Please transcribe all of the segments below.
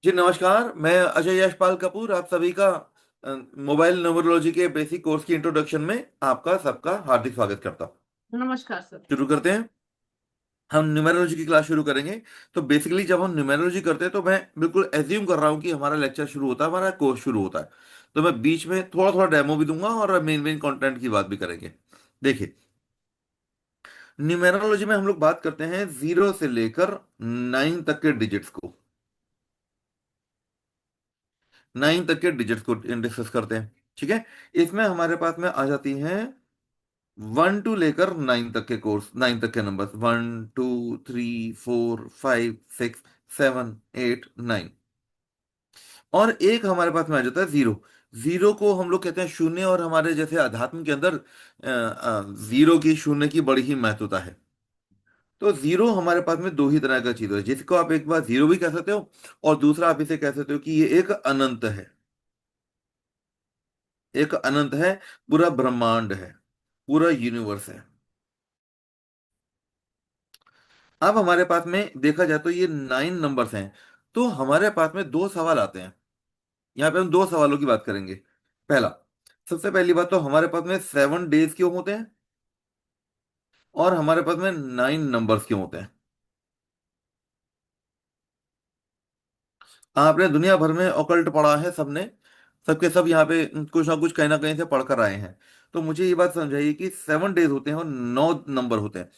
जी नमस्कार। मैं अजय यशपाल कपूर आप सभी का मोबाइल न्यूमरोलॉजी के बेसिक कोर्स की इंट्रोडक्शन में आपका सबका हार्दिक स्वागत करता हूँ। नमस्कार सर। शुरू करते हैं। हम न्यूमरोलॉजी की क्लास शुरू करेंगे। तो बेसिकली जब हम न्यूमरोलॉजी करते हैं तो मैं बिल्कुल एज्यूम कर रहा हूँ कि हमारा लेक्चर शुरू होता है, हमारा कोर्स शुरू होता है। तो मैं बीच में थोड़ा थोड़ा डेमो भी दूंगा और मेन मेन कंटेंट की बात भी करेंगे। देखिए, न्यूमरोलॉजी में हम लोग बात करते हैं 0 से लेकर 9 तक के डिजिट्स को। 9 तक के डिजिट्स को डिस्कस करते हैं। ठीक है। इसमें हमारे पास में आ जाती हैं 1 टू लेकर 9 तक के कोर्स, 9 तक के नंबर 1 2 3 4 5 6 7 8 9। और एक हमारे पास में आ जाता है जीरो। जीरो को हम लोग कहते हैं शून्य, और हमारे जैसे अध्यात्म के अंदर जीरो की, शून्य की बड़ी ही महत्वता है। तो जीरो हमारे पास में दो ही तरह का चीज है, जिसको आप एक बार जीरो भी कह सकते हो और दूसरा आप इसे कह सकते हो कि ये एक अनंत है। एक अनंत है, पूरा ब्रह्मांड है, पूरा यूनिवर्स है। अब हमारे पास में देखा जाए तो ये 9 नंबर्स हैं। तो हमारे पास में दो सवाल आते हैं। यहाँ पे हम दो सवालों की बात करेंगे। पहला, सबसे पहली बात तो हमारे पास में 7 डेज क्यों होते हैं और हमारे पास में 9 नंबर्स क्यों होते हैं। आपने दुनिया भर में ऑकल्ट पढ़ा है सबने, सबके सब यहाँ पे कुछ ना कुछ कहीं ना कहीं से पढ़ कर आए हैं। तो मुझे ये बात समझाइए कि 7 डेज होते हैं और 9 नंबर होते हैं।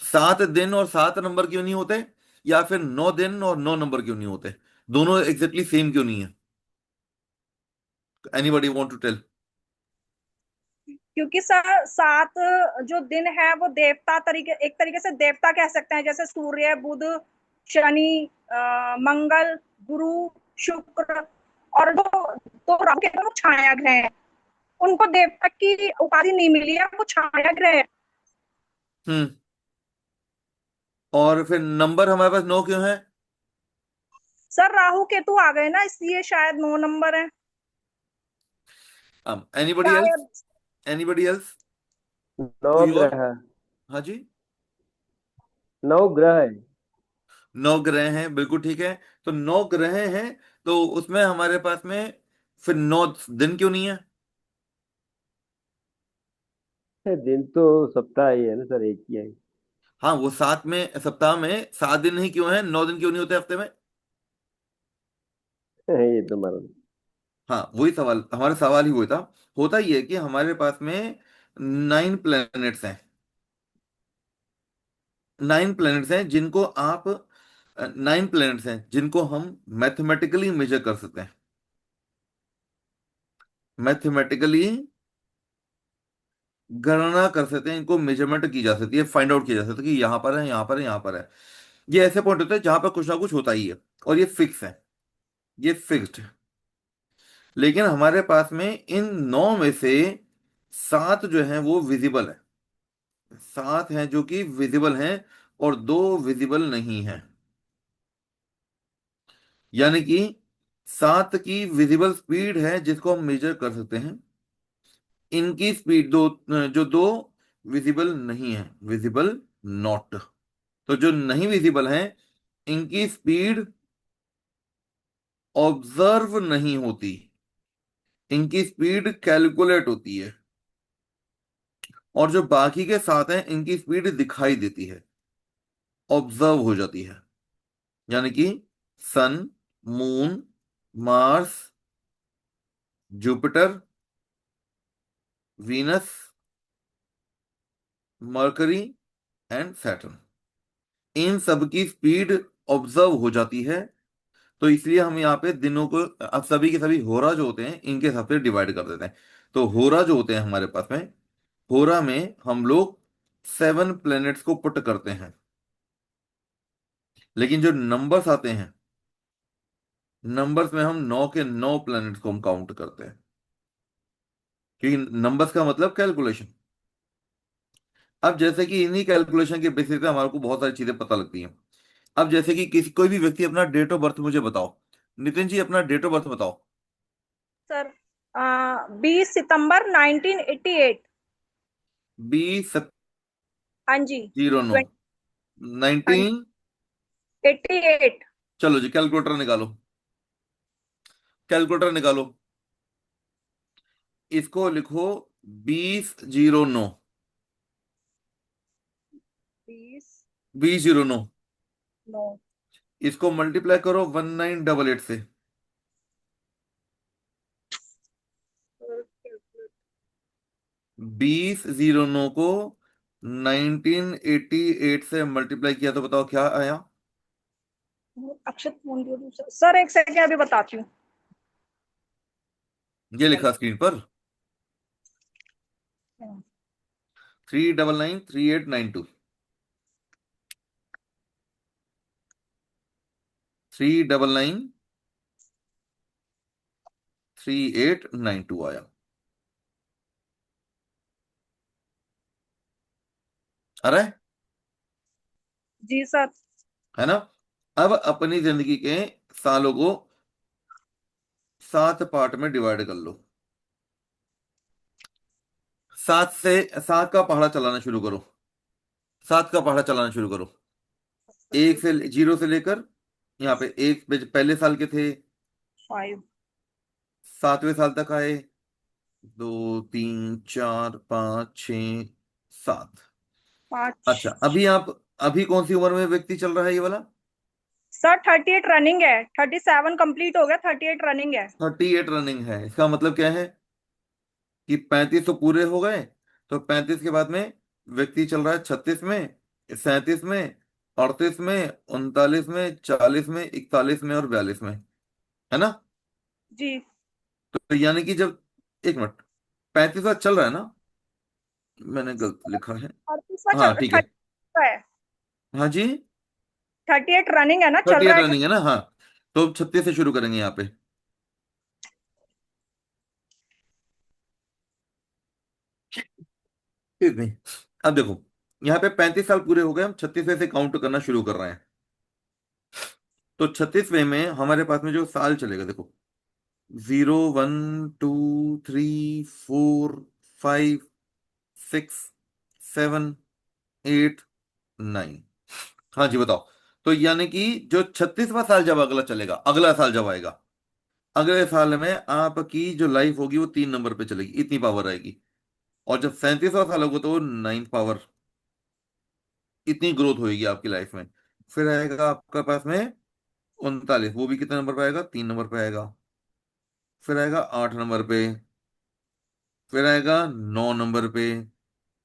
7 दिन और 7 नंबर क्यों नहीं होते, या फिर 9 दिन और 9 नंबर क्यों नहीं होते, दोनों एग्जैक्टली सेम क्यों नहीं है। Anybody want to tell. क्योंकि सर सात जो दिन है वो देवता तरीके, एक तरीके से देवता कह सकते हैं, जैसे सूर्य, बुध, शनि, मंगल, गुरु, शुक्र, और जो तो राहु के वो छाया ग्रह हैं। उनको देवता की उपाधि नहीं मिली है, वो छाया ग्रह है। हम्म। और फिर नंबर हमारे पास 9 क्यों है। सर राहु केतु आ गए ना, इसलिए शायद 9 नंबर है। अब एनीबॉडी एल्स, शायद। एनीबॉडी एल्स, नौ कोई और। ग्रह है। हाँ जी। 9 ग्रह है। 9 ग्रह हैं, बिल्कुल ठीक है। तो 9 ग्रह हैं, तो उसमें हमारे पास में फिर 9 दिन क्यों नहीं है। दिन तो सप्ताह ही है ना सर, एक ही है। हाँ, वो सात में, सप्ताह में 7 दिन ही क्यों है, 9 दिन क्यों नहीं होते हफ्ते में। ये तो मारो। हाँ, वही सवाल, हमारा सवाल ही वही था। होता ही है कि हमारे पास में 9 प्लैनेट्स हैं। 9 प्लैनेट्स हैं जिनको आप, 9 प्लैनेट्स हैं जिनको हम मैथमेटिकली मेजर कर सकते हैं। मैथमेटिकली गणना कर सकते हैं, इनको मेजरमेंट की जा सकती है, फाइंड आउट किया जा सकता है कि यहाँ पर है, यहाँ पर है, यहाँ पर है। ये ऐसे पॉइंट होते हैं जहां पर कुछ ना कुछ होता ही है, और ये फिक्स है, ये फिक्स्ड है। लेकिन हमारे पास में इन 9 में से 7 जो है वो विजिबल है। 7 हैं जो कि विजिबल हैं और 2 विजिबल नहीं है। यानी कि 7 की विजिबल स्पीड है जिसको हम मेजर कर सकते हैं। इनकी स्पीड दो, जो दो विजिबल नहीं है, विजिबल नॉट। तो जो नहीं विजिबल हैं, इनकी स्पीड ऑब्जर्व नहीं होती, इनकी स्पीड कैलकुलेट होती है। और जो बाकी के 7 हैं, इनकी स्पीड दिखाई देती है, ऑब्जर्व हो जाती है। यानी कि sun, moon, Mars, Jupiter, Venus, Mercury and Saturn, इन सब की स्पीड ऑब्जर्व हो जाती है। तो इसलिए हम यहाँ पे दिनों को, अब सभी के सभी होरा जो होते हैं इनके हिसाब से डिवाइड कर देते हैं। तो होरा जो होते हैं हमारे पास में, होरा में हम लोग 7 प्लैनेट्स को पुट करते हैं। लेकिन जो नंबर्स आते हैं, नंबर्स में हम 9 के 9 प्लैनेट्स को हम काउंट करते हैं, क्योंकि नंबर्स का मतलब कैलकुलेशन। अब जैसे कि इन्हीं कैलकुलेशन के बेसिस पे हमारे को बहुत सारी चीजें पता लगती हैं। अब जैसे कि किसी, कोई भी व्यक्ति अपना डेट ऑफ बर्थ मुझे बताओ। नितिन जी, अपना डेट ऑफ बर्थ बताओ। सर 20 सितंबर 1988। 20 हाँ जी। 09 हाँ जी, 19। 88। चलो जी, कैलकुलेटर निकालो। कैलकुलेटर निकालो, इसको लिखो 2009। 20 2009। 9। इसको मल्टीप्लाई करो 1988 से। 2009 को 1988 से मल्टीप्लाई किया तो बताओ क्या आया। अक्षत फोन दियो दूसरा सर, एक सेकंड अभी बताती हूँ। ये लिखा स्क्रीन पर 3993892। 3993892 आया। अरे, जी सर। है ना। अब अपनी जिंदगी के सालों को 7 पार्ट में डिवाइड कर लो। 7 का पहाड़ा चलाना शुरू करो। 7 का पहाड़ा चलाना शुरू करो। एक से 0 से लेकर यहाँ पे एक पहले साल के थे, 5। 7वें साल तक आए। 2 3 4 5 6 7। अच्छा, 5। अभी कौन सी उम्र में व्यक्ति चल रहा है ये वाला। सर 38 रनिंग है, 37 कंप्लीट हो गया, 38 रनिंग है। 38 रनिंग है, इसका मतलब क्या है कि 35 तो पूरे हो गए। तो 35 के बाद में व्यक्ति चल रहा है 36 में, 37 में, 38 में, 39 में, 40 में, 41 में और 42 में, है ना। जी। तो यानी कि जब, एक मिनट, 35 बार चल रहा है ना, मैंने गलत लिखा है। 38वां हाँ चल ठीक है। 30 है। हाँ जी। 38 रनिंग है ना, चल 38 रहा है रनिंग है ना, हाँ। तो 36 से शुरू करेंगे यहाँ पे। Excuse me। अब देखो, यहाँ पे 35 साल पूरे हो गए, हम 36वें से काउंट करना शुरू कर रहे हैं। तो 36वें में हमारे पास में जो साल चलेगा, देखो, 0 1 2 3 4 5 6 7 8 9। हाँ जी बताओ। तो यानी कि जो 36वां साल जब अगला चलेगा, अगला साल जब आएगा, अगले साल में आपकी जो लाइफ होगी वो 3 नंबर पे चलेगी, इतनी पावर आएगी। और जब 37वां साल होगा तो वो 9th पावर, इतनी ग्रोथ होगी आपकी लाइफ में। फिर आएगा आपका पास में 39, वो भी कितने नंबर पे आएगा, 3 नंबर पे आएगा। फिर आएगा 8 नंबर पे। फिर आएगा 9 नंबर पे।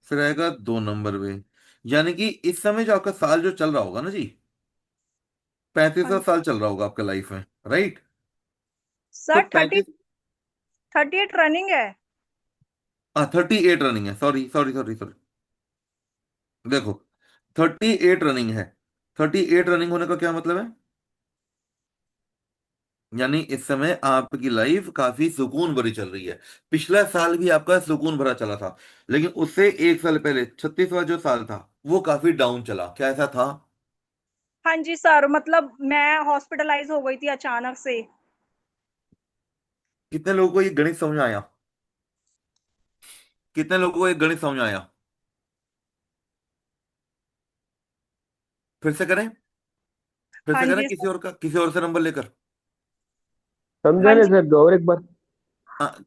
फिर आएगा 2 नंबर पे। यानी कि इस समय जो आपका साल जो चल रहा होगा ना जी, हाँ 35वां जी। साल चल रहा होगा आपका लाइफ में, राइट। तो सर 30, 35, 38 रनिंग है। हाँ 38 रनिंग है, सॉरी सॉरी सॉरी सॉरी। देखो, 38 रनिंग है। 38 रनिंग होने का क्या मतलब है, यानी इस समय आपकी लाइफ काफी सुकून भरी चल रही है। पिछला साल भी आपका सुकून भरा चला था, लेकिन उससे एक साल पहले 36वां जो साल था वो काफी डाउन चला, क्या ऐसा था। हाँ जी सर, मतलब मैं हॉस्पिटलाइज हो गई थी अचानक से। कितने लोगों को ये गणित समझ में आया। कितने लोगों को ये गणित समझ में आया। फिर से करें। फिर हाँ से करें जी किसी सर। और का, किसी और से नंबर लेकर। समझा हाँ नहीं जी। सर, और एक बार।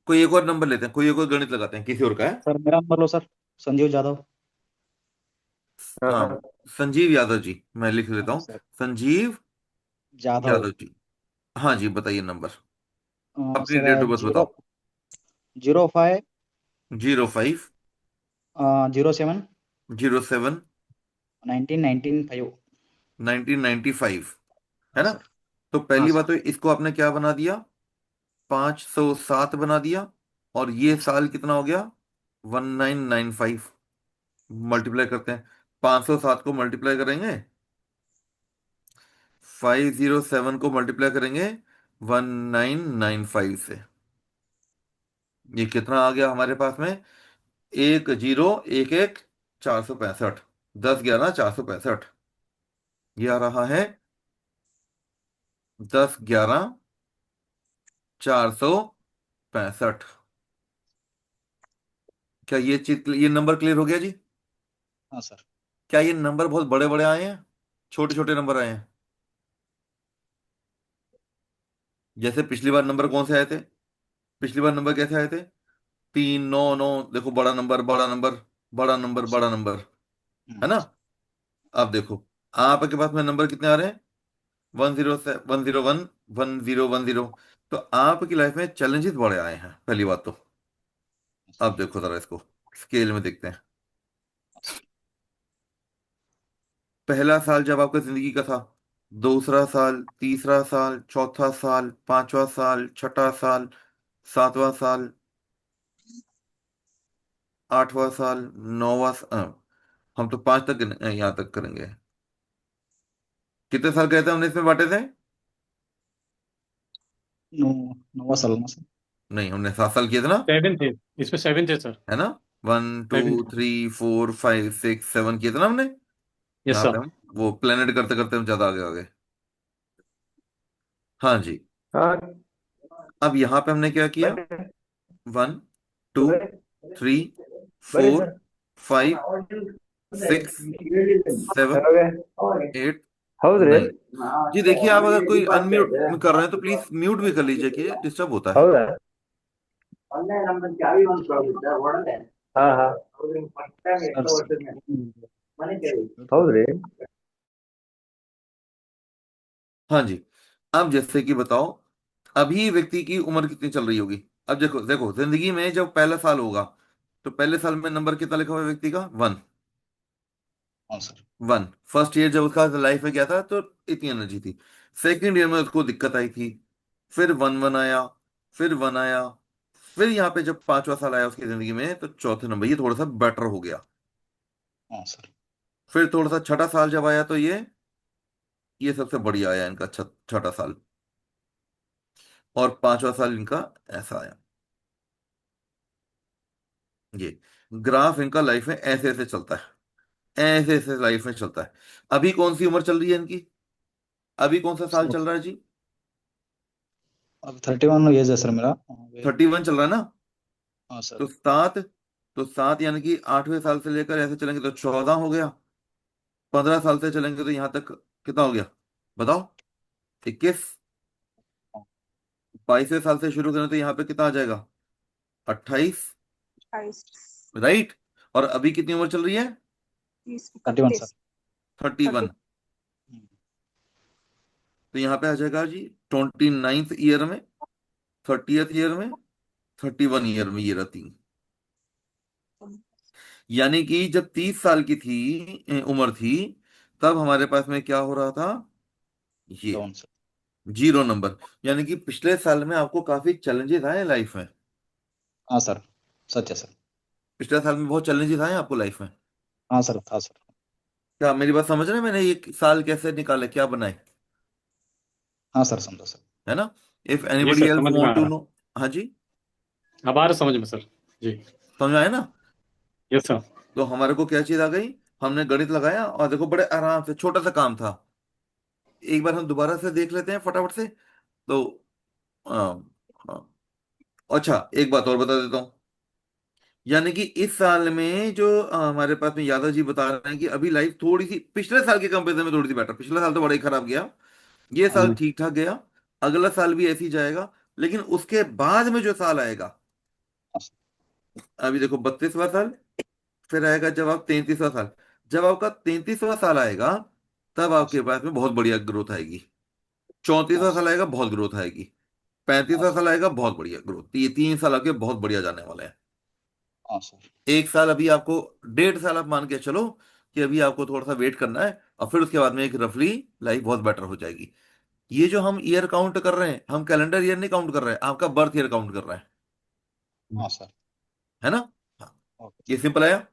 कोई एक और नंबर लेते हैं, कोई एक और गणित लगाते हैं किसी और का है। सर मेरा नंबर लो सर। संजीव यादव। हाँ, हाँ संजीव यादव जी, मैं लिख लेता हाँ हूँ। सर। संजीव जाधव। यादव जी। हाँ जी बताइए नंबर। अपनी sir date of birth zero, बताओ। 05 05 07 07 1995। 1995, हाँ है ना। सर। तो हाँ पहली बात सर। तो इसको आपने क्या बना दिया, 507 बना दिया। और ये साल कितना हो गया, 1995। मल्टीप्लाई करते हैं, 507 को मल्टीप्लाई करेंगे, 507 को मल्टीप्लाई करेंगे 1995 से। ये कितना आ गया हमारे पास में, 1011 465। 10 11 465, ये आ रहा है 10 11 465। क्या ये नंबर क्लियर हो गया जी। हाँ सर। क्या ये नंबर बहुत बड़े बड़े आए हैं, छोटे छोटे नंबर आए हैं। जैसे पिछली बार नंबर कौन से आए थे? पिछली बार नंबर कैसे आए थे? 3 9 9, देखो बड़ा नंबर बड़ा नंबर बड़ा नंबर हाँ सर। बड़ा नंबर, है ना? अब देखो आपके पास में नंबर कितने आ रहे हैं? 101 1010। तो आपकी लाइफ में चैलेंजेस बड़े आए हैं, पहली बात तो। अब देखो जरा इसको स्केल में देखते हैं। पहला साल जब आपका जिंदगी का था, दूसरा साल, तीसरा साल, चौथा साल, पांचवा साल, छठा साल, सातवां साल, आठवां साल, नौवां हम तो 5 तक यहाँ तक करेंगे। कितने साल कहते हैं हमने इसमें बांटे थे? नौ, 9 साल ना सर। नहीं, हमने 7 साल किए थे ना, 7 थे, इसमें 7 थे सर। है ना? 1 2 3 4 5 6 7 किए थे ना हमने। यस यहाँ पे सर। हम वो प्लेनेट करते करते हम ज्यादा आगे आ गए। हाँ जी। हाँ अब यहाँ पे हमने क्या किया? बड़े 1 2 बड़े 3 बड़े 4 सर 5 6 7 हो गए 8 ಹೌದ್ರಿ 9। जी देखिए, आप अगर कोई अनम्यूट कर रहे हैं तो प्लीज म्यूट भी कर लीजिए, कि डिस्टर्ब होता है। ಹೌದಾ ಹಾ ಹಾ सर ಹೌದ್ರಿ हाँ जी। अब जैसे कि बताओ, अभी व्यक्ति की उम्र कितनी चल रही होगी? अब देखो देखो, जिंदगी में जब पहला साल होगा तो पहले साल में नंबर कितना लिखा हुआ है व्यक्ति का? 1। हाँ सर। 1 फर्स्ट ईयर जब उसका लाइफ में गया था तो इतनी एनर्जी थी। सेकेंड ईयर में उसको दिक्कत आई थी, फिर 1 1 आया, फिर 1 आया, फिर यहाँ पे जब पांचवा साल आया उसकी जिंदगी में तो चौथे नंबर ये थोड़ा सा बेटर हो गया। हाँ सर। फिर थोड़ा सा छठा साल जब आया तो ये सबसे बढ़िया आया इनका छठा साल। और पांचवा साल इनका ऐसा आया। ये ग्राफ इनका लाइफ में ऐसे ऐसे चलता है, ऐसे ऐसे लाइफ में चलता है। अभी कौन सी उम्र चल रही है इनकी? अभी कौन सा साल सर चल रहा है जी? अब 31 एज है सर मेरा। 31 चल रहा है ना? हाँ सर। तो 7, तो 7 यानी कि 8वें साल से लेकर ऐसे चलेंगे तो 14 हो गया। 15 साल से चलेंगे तो यहाँ तक कितना हो गया? बताओ। 21। 22वें साल से शुरू करें तो यहाँ पे कितना आ जाएगा? 28। 28, राइट। और अभी कितनी उम्र चल रही है? 30, 31 सर। 31, 31। 30। तो यहाँ पे आ जाएगा जी 29th ईयर में, 30th ईयर में, 31 ईयर में, ये रहा 3। यानी कि जब 30 साल की थी उम्र थी, तब हमारे पास में क्या हो रहा था? ये डाउन सर। 0 नंबर। यानी कि पिछले साल में आपको काफी चैलेंजेस आए लाइफ में। हाँ सर। सच है सर। पिछले साल में बहुत चैलेंजेस आए आपको लाइफ में। हाँ सर था सर। क्या मेरी बात समझ रहे हैं? मैंने ये साल कैसे निकाले, क्या बनाए, हाँ सर समझा सर। है ना? इफ ये एनीबडी सर एल्स समझ में आ वांट टू रहा। नो। हाँ जी। अब आ रहा समझ में सर। जी। समझ आया ना? Yes sir. तो हमारे को क्या चीज आ गई? हमने गणित लगाया और देखो बड़े आराम से, छोटा सा काम था। एक बार हम दोबारा से देख लेते हैं फटाफट से। तो आ, आ, अच्छा, एक बात और बता देता हूँ। यानी कि इस साल में जो हमारे पास में यादव जी बता रहे हैं कि अभी लाइफ थोड़ी सी पिछले साल के कंपेरिजन में थोड़ी सी बेटर। पिछला साल तो बड़ा ही खराब गया, ये साल हाँ ठीक ठाक गया। अगला साल भी ऐसे ही जाएगा। लेकिन उसके बाद में जो साल आएगा, सर। अभी देखो 32वां साल, फिर आएगा जब आप 33वां साल। जब आपका 33वां साल आएगा तब हाँ आपके सर। पास में बहुत बढ़िया ग्रोथ आएगी। हाँ 34वां साल सर। आएगा, बहुत ग्रोथ आएगी। हाँ 35वां सर। साल आएगा, बहुत बढ़िया ग्रोथ। ये 3 साल आपके बहुत बढ़िया जाने वाले हैं। हाँ सर। एक साल अभी आपको, 1.5 साल आप मान के चलो कि अभी आपको थोड़ा सा वेट करना है। और फिर उसके बाद में एक रफली लाइफ बहुत बेटर हो जाएगी। ये जो हम ईयर काउंट कर रहे हैं, हम कैलेंडर ईयर नहीं काउंट कर रहे हैं, आपका बर्थ ईयर काउंट कर रहे हैं। हाँ सर। है ना? हाँ। ओके ये सर। सिंपल आया।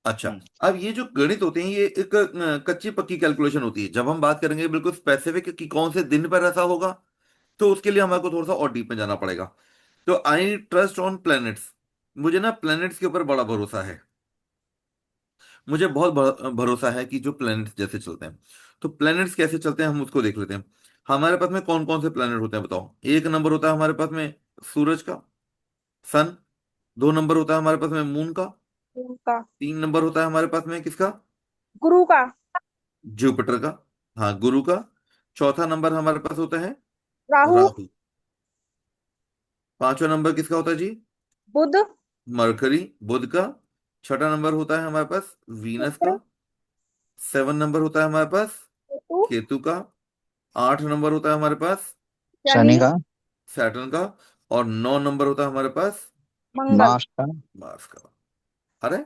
अच्छा। अब ये जो गणित होते हैं ये एक कच्ची पक्की कैलकुलेशन होती है। जब हम बात करेंगे बिल्कुल स्पेसिफिक कि कौन से दिन पर ऐसा होगा, तो उसके लिए हमारे को थोड़ा सा और डीप में जाना पड़ेगा। तो आई ट्रस्ट ऑन प्लैनेट्स। मुझे ना प्लैनेट्स के ऊपर बड़ा भरोसा है। मुझे बहुत भरोसा है कि जो प्लैनेट्स जैसे चलते हैं। तो प्लैनेट्स कैसे चलते हैं हम उसको देख लेते हैं। हमारे पास में कौन कौन से प्लैनेट होते हैं बताओ? एक नंबर होता है हमारे पास में सूरज का, सन। 2 नंबर होता है हमारे पास में मून का। गुरु का। 3 नंबर होता है हमारे पास में किसका? गुरु का। जुपिटर का। हाँ, गुरु का। चौथा नंबर हमारे पास होता है राहु। राहु। 5वां नंबर किसका होता है जी? बुध, मरकरी, बुध का। 6वां नंबर होता है हमारे पास वीनस का। शुक्र, 7 नंबर होता है हमारे पास केतु, केतु का। 8 नंबर होता है हमारे पास शनि, शनि का। सैटर्न का। और 9 नंबर होता है हमारे पास मंगल। मार्स का। मार्स का। अरे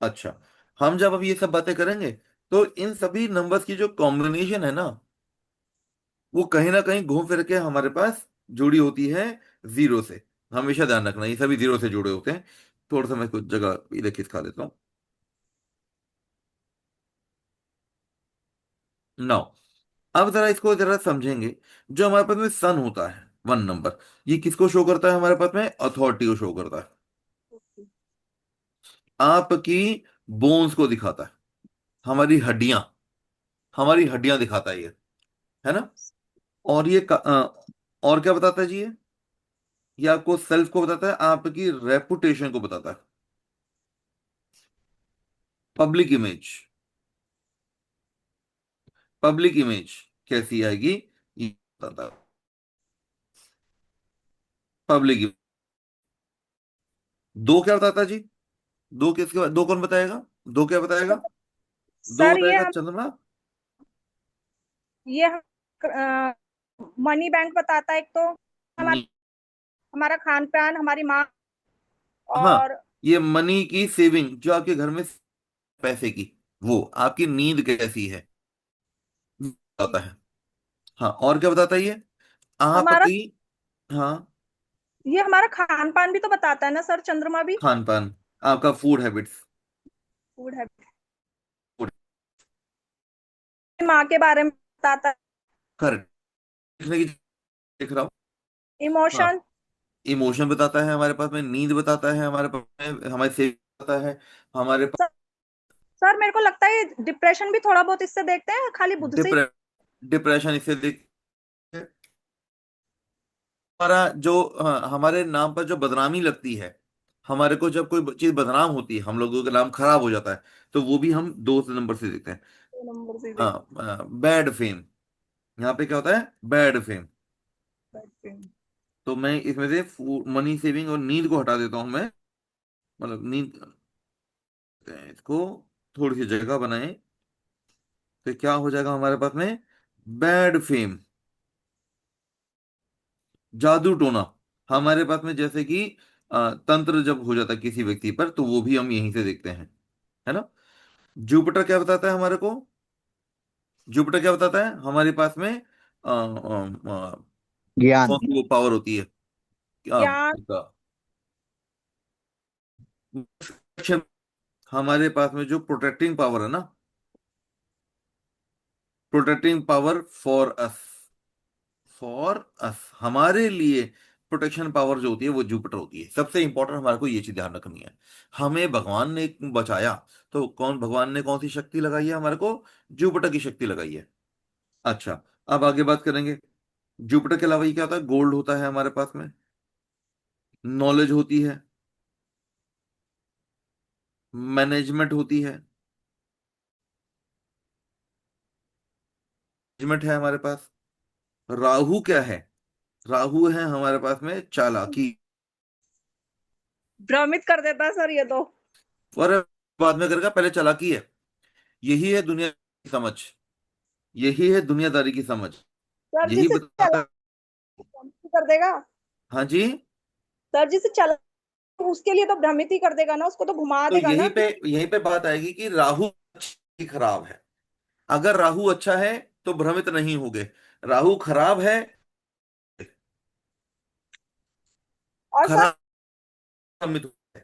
अच्छा, हम जब अब ये सब बातें करेंगे तो इन सभी नंबर्स की जो कॉम्बिनेशन है ना, वो कहीं ना कहीं घूम फिर के हमारे पास जुड़ी होती है जीरो से। हमेशा ध्यान रखना ये सभी जीरो से जुड़े होते हैं। थोड़ा सा मैं कुछ जगह इधर खिसका देता हूँ। नाउ अब जरा इसको जरा समझेंगे। जो हमारे पास में सन होता है 1 नंबर, ये किसको शो करता है? हमारे पास में अथॉरिटी को शो करता है। आपकी बोन्स को दिखाता है, हमारी हड्डियां, हमारी हड्डियां दिखाता है ये, है ना? और ये और क्या बताता है जी ये आपको सेल्फ को बताता है, आपकी रेपुटेशन को बताता है, पब्लिक इमेज। पब्लिक इमेज कैसी आएगी ये बताता है। पब्लिक दो क्या बताता है जी? दो किसके बाद? दो कौन बताएगा? दो क्या बताएगा? दो सर बताएगा चंद्रमा। ये मनी बैंक बताता है एक तो, हमारा नी- हमारा खान पान, हमारी माँ, हाँ, और ये मनी की सेविंग जो आपके घर में पैसे की, वो आपकी नींद कैसी है बताता है। हाँ, और क्या बताता है ये? हमारा, आपकी, हाँ, ये हमारा खान पान भी तो बताता है ना सर, चंद्रमा भी। खान पान, आपका फूड हैबिट्स। फूड है, माँ के बारे में बताता है। करेक्ट, देख रहा हूँ। हाँ, इमोशन। इमोशन बताता है हमारे पास में, नींद बताता है हमारे पास में, हमारे सेव बताता है हमारे पास। सर, सर मेरे को लगता है डिप्रेशन भी थोड़ा बहुत इससे देखते हैं, खाली बुध से ही। डिप्रे, डिप्रेशन इससे देख, हमारा जो, हाँ, हमारे नाम पर जो बदनामी लगती है, हमारे को जब कोई चीज बदनाम होती है, हम लोगों का नाम खराब हो जाता है, तो वो भी हम 2 नंबर से देखते हैं। 2 नंबर से ही हाँ, बैड फेम, यहाँ पे क्या होता है? Bad fame. देखते हैं। तो मैं इसमें से मनी सेविंग और नींद को हटा देता हूं मैं, मतलब नींद, इसको थोड़ी सी जगह बनाए तो क्या हो जाएगा हमारे पास में? बैड फेम, जादू टोना। हमारे पास में जैसे कि तंत्र जब हो जाता है किसी व्यक्ति पर, तो वो भी हम यहीं से देखते हैं, है ना? जुपिटर क्या बताता है हमारे को? जुपिटर क्या बताता है हमारे पास में? ज्ञान। कौन सी वो पावर होती है क्या ज्ञान। उसका? हमारे पास में जो प्रोटेक्टिंग पावर है ना, protecting power for us, for us, हमारे लिए प्रोटेक्शन पावर जो होती है वो जुपिटर होती है। सबसे इंपॉर्टेंट हमारे को ये चीज ध्यान रखनी है। हमें भगवान ने बचाया, तो कौन, भगवान ने कौन सी शक्ति लगाई है हमारे को? जुपिटर की शक्ति लगाई है। अच्छा, अब आगे बात करेंगे। जुपिटर के अलावा ये क्या होता है? गोल्ड होता है हमारे पास में, नॉलेज होती है, मैनेजमेंट होती है, मैनेजमेंट है हमारे पास। राहु क्या है? राहु है हमारे पास में चालाकी। भ्रमित कर देता है सर ये तो। और बाद में करेगा, पहले चालाकी है। यही है दुनिया की समझ, यही है दुनियादारी की समझ, सर जी यही से चला बताता। कर देगा। हाँ जी। सर जी से चला, उसके लिए तो भ्रमित ही कर देगा ना, उसको तो घुमा तो देगा ना कि। यहीं पे बात आएगी कि राहु अच्छी खराब है। अगर राहु अच्छा है तो भ्रमित नहीं होगे, राहु खराब है, और सर, खराब, भ्रमित होगे।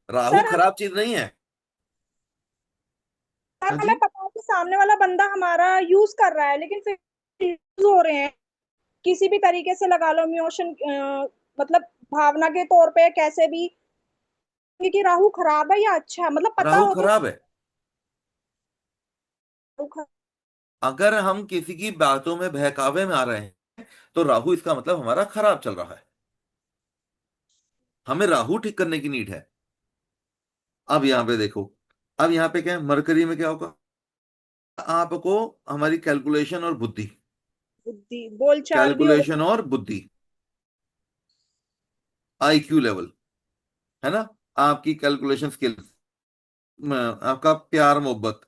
राहु सर हमें, खराब चीज नहीं है। सर हाँ हमें जी। पता है कि सामने वाला बंदा हमारा यूज कर रहा है, लेकिन फिर यूज हो रहे हैं किसी भी तरीके से, लगा लो इमोशन, मतलब भावना के तौर पे कैसे भी, कि राहु खराब है या अच्छा है, मतलब पता राहु हो कि खराब है। राहु अगर हम किसी की बातों में बहकावे में आ रहे हैं, तो राहु इसका मतलब हमारा खराब चल रहा है, हमें राहु ठीक करने की नीड है। अब यहाँ पे देखो, अब यहाँ पे क्या है? मरकरी में क्या होगा? आपको हमारी कैलकुलेशन और बुद्धि, बुद्धि, बोलचाल भी होगा। कैलकुलेशन और बुद्धि, आईक्यू लेवल, है ना, आपकी कैलकुलेशन स्किल्स, आपका प्यार मोहब्बत।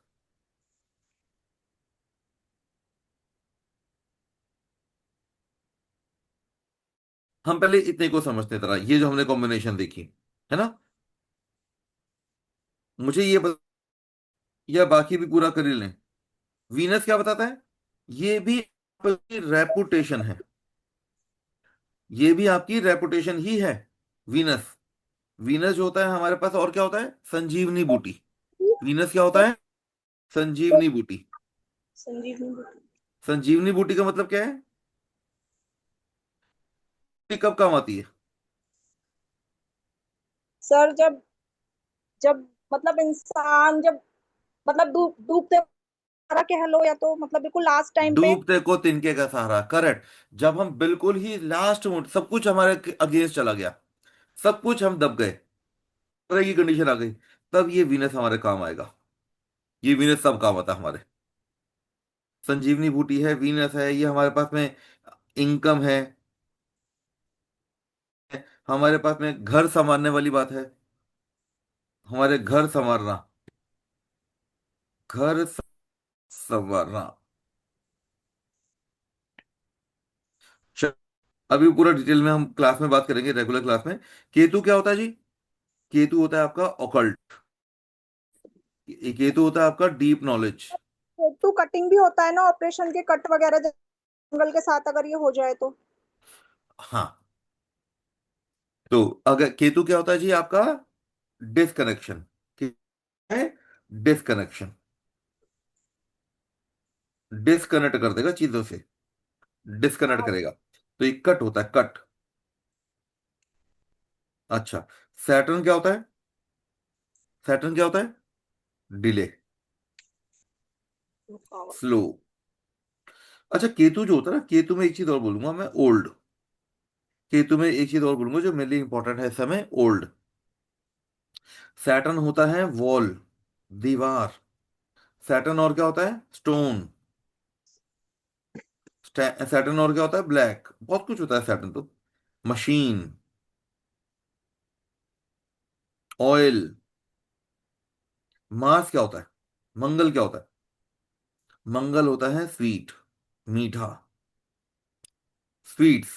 हम पहले इतने को समझते तरह, ये जो हमने कॉम्बिनेशन देखी, है ना, मुझे ये या बाकी भी पूरा कर ही लें। वीनस क्या बताता है? ये भी आपकी रेपुटेशन है, ये भी आपकी रेपुटेशन ही है। वीनस, वीनस जो होता है हमारे पास, और क्या होता है? संजीवनी बूटी। वीनस क्या होता है? संजीवनी बूटी। संजीवनी। संजीवनी बूटी का मतलब क्या है? ये कब काम आती है? सर जब जब मतलब इंसान जब मतलब डूबते मारा कह लो, या तो मतलब बिल्कुल लास्ट टाइम पे। डूबते को तिनके का सहारा, करेक्ट। जब हम बिल्कुल ही लास्ट मोड, सब कुछ हमारे अगेंस्ट चला गया, सब कुछ हम दब गए, तरह की कंडीशन आ गई, तब ये वीनस हमारे काम आएगा। ये वीनस सब काम आता है हमारे। संजीवनी बूटी है, वीनस है, ये हमारे पास में इनकम है, हमारे पास में घर संवारने वाली बात है, हमारे घर संवारना, घर संवारना। श- अभी पूरा डिटेल में हम क्लास में बात करेंगे, रेगुलर क्लास में। केतु क्या होता है जी? केतु होता है आपका ऑकल्ट, केतु होता है आपका डीप नॉलेज। टू कटिंग भी होता है ना, ऑपरेशन के कट वगैरह जंगल के साथ अगर ये हो जाए तो। हाँ, तो अगर केतु क्या होता है जी आपका? डिसकनेक्शन, है, डिसकनेक्शन, डिसकनेक्ट कर देगा चीजों से, डिस्कनेक्ट हाँ करेगा। तो ये कट होता है, कट। अच्छा, सैटर्न क्या होता है? सैटर्न क्या होता है? Delay, slow. अच्छा, केतु जो होता है ना, केतु में एक चीज और बोलूंगा मैं, ओल्ड। केतु में एक चीज और बोलूंगा जो मेरे लिए इंपॉर्टेंट है इस समय, ओल्ड। सैटर्न होता है वॉल, दीवार। सैटर्न और क्या होता है? स्टोन। सैटर्न और क्या होता है? ब्लैक। बहुत कुछ होता है सैटर्न तो। Machine, oil. मार्स क्या होता है? मंगल क्या होता है? मंगल होता है स्वीट, मीठा, स्वीट्स।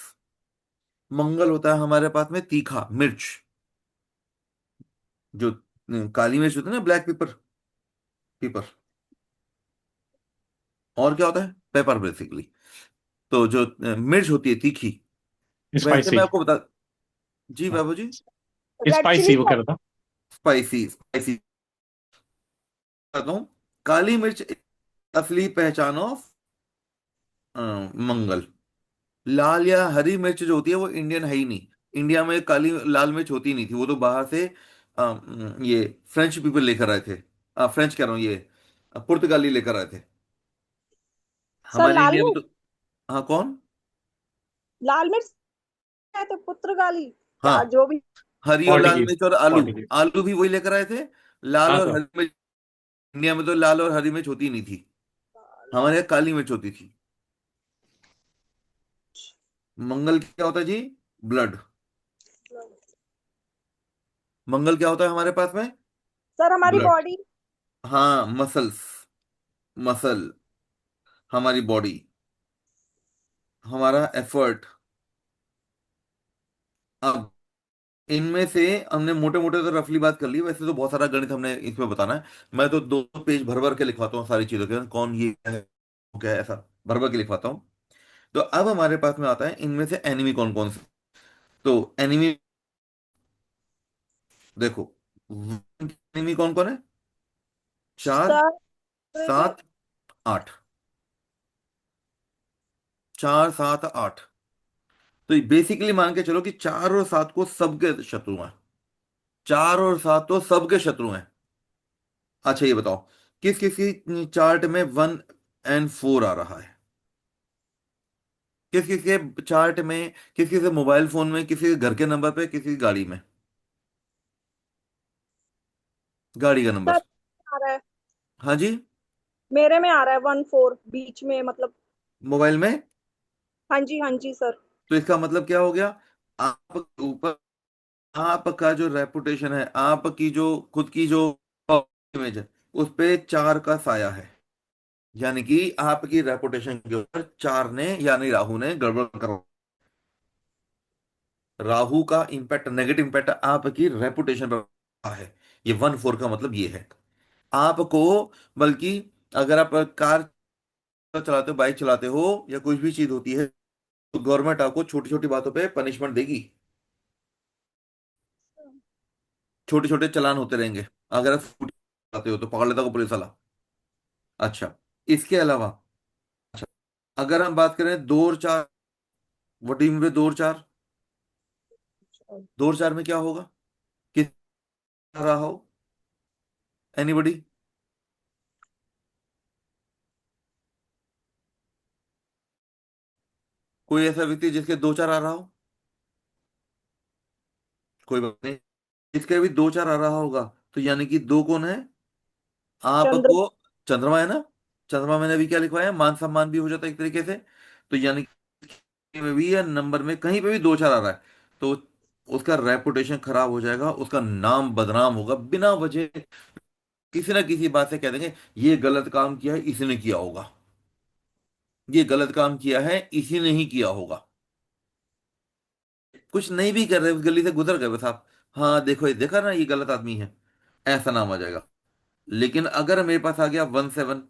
मंगल होता है हमारे पास में तीखा, मिर्च, जो काली मिर्च होती है ना, ब्लैक पेपर, पेपर। और क्या होता है? Paper basically. तो जो मिर्च होती है तीखी। वैसे मैं स्पाइसी। आपको बता, जी बाबू जी, रेड चिली स्पाइसी वो कह रहा था। स्पाइसी, स्पाइसी बताता हूँ। काली मिर्च असली पहचान ऑफ मंगल। लाल या हरी मिर्च जो होती है वो इंडियन है ही नहीं। इंडिया में काली लाल मिर्च होती नहीं थी, वो तो बाहर से ये फ्रेंच पीपल लेकर आए थे। फ्रेंच कह रहा हूँ, ये पुर्तगाली लेकर आए थे सर हमारे लाल इंडिया में मिर्च। तो। हाँ, कौन? लाल मिर्च है तो पुर्तगाली, क्या हाँ, जो भी। हरी और लाल पोर्टुगीज। मिर्च और आलू। पोर्टुगीज। आलू भी वही लेकर आए थे। लाल हाँ और सर। हरी मिर्च, इंडिया में तो लाल और हरी मिर्च होती नहीं थी, हमारे यहाँ काली मिर्च होती थी। मंगल क्या होता है जी? ब्लड। मंगल क्या होता है हमारे पास में? सर हमारी ब्लड। बॉडी। हाँ, मसल्स, मसल, हमारी बॉडी, हमारा एफर्ट। अब इनमें से हमने मोटे मोटे तो रफली बात कर ली, वैसे तो बहुत सारा गणित हमने इसमें बताना है। मैं तो 2 पेज भर भर के लिखवाता हूँ सारी चीजों के, कौन ये है वो क्या है, ऐसा भर भर के लिखवाता हूँ। तो अब हमारे पास में आता है इनमें से एनिमी कौन कौन से। तो एनिमी देखो, एनिमी कौन कौन है? चार, सर 7, 8। 4, 7, 8। तो बेसिकली मान के चलो कि 4 और 7 को सबके शत्रु हैं। 4 और 7 तो सबके शत्रु हैं। अच्छा, ये बताओ, किस किस की चार्ट में 1 और 4 आ रहा है? किस किस के चार्ट में, किस किस के मोबाइल फोन में, किसी के घर के नंबर पे, किसी की गाड़ी में, गाड़ी का सर नंबर। आ रहा है, हाँ जी, मेरे में आ रहा है 1 4 बीच में मतलब। मोबाइल में। हाँ जी सर। तो इसका मतलब क्या हो गया? आपके ऊपर आपका जो रेपुटेशन है, आपकी जो खुद की जो इमेज है, उस पे 4 का साया है। यानी कि आपकी रेपुटेशन के ऊपर 4 ने यानी राहु ने गड़बड़ कर, राहु का इंपैक्ट, नेगेटिव इंपैक्ट आपकी रेपुटेशन पर है। ये 1/4 का मतलब ये है आपको। बल्कि अगर आप कार चलाते हो, बाइक चलाते हो, या कोई भी चीज होती है, तो गवर्नमेंट आपको छोटी छोटी बातों पे पनिशमेंट देगी। छोटे छोटे चालान होते रहेंगे। अगर आप स्कूटी चलाते हो तो पकड़ लेता को पुलिस वाला। अच्छा, इसके अलावा, अच्छा, अगर हम बात करें 2 और 4, what do you mean by 2 और 4? 2 और 4 में क्या होगा? किस रहा हो? एनीबडी? कोई ऐसा व्यक्ति जिसके 2 4 आ रहा हो? कोई बात नहीं, इसके भी 2 4 आ रहा होगा, तो यानी कि 2 कौन है? चंद्र। आपको चंद्रमा है ना। चंद्रमा मैंने अभी क्या लिखवाया, मान सम्मान भी हो जाता है एक तरीके से। तो यानी कि में भी या नंबर में कहीं पे भी 2 4 आ रहा है, तो उसका रेपुटेशन खराब हो जाएगा, उसका नाम बदनाम होगा बिना वजह। किसी ना किसी बात से कह देंगे ये गलत काम किया है, इसी ने किया होगा। ये गलत काम किया है, इसी ने ही किया होगा। कुछ नहीं भी कर रहे, उस गली से गुजर गए बस आप, हाँ देखो, ये देखा ना, ये गलत आदमी है, ऐसा नाम आ जाएगा। लेकिन अगर मेरे पास आ गया 1 7,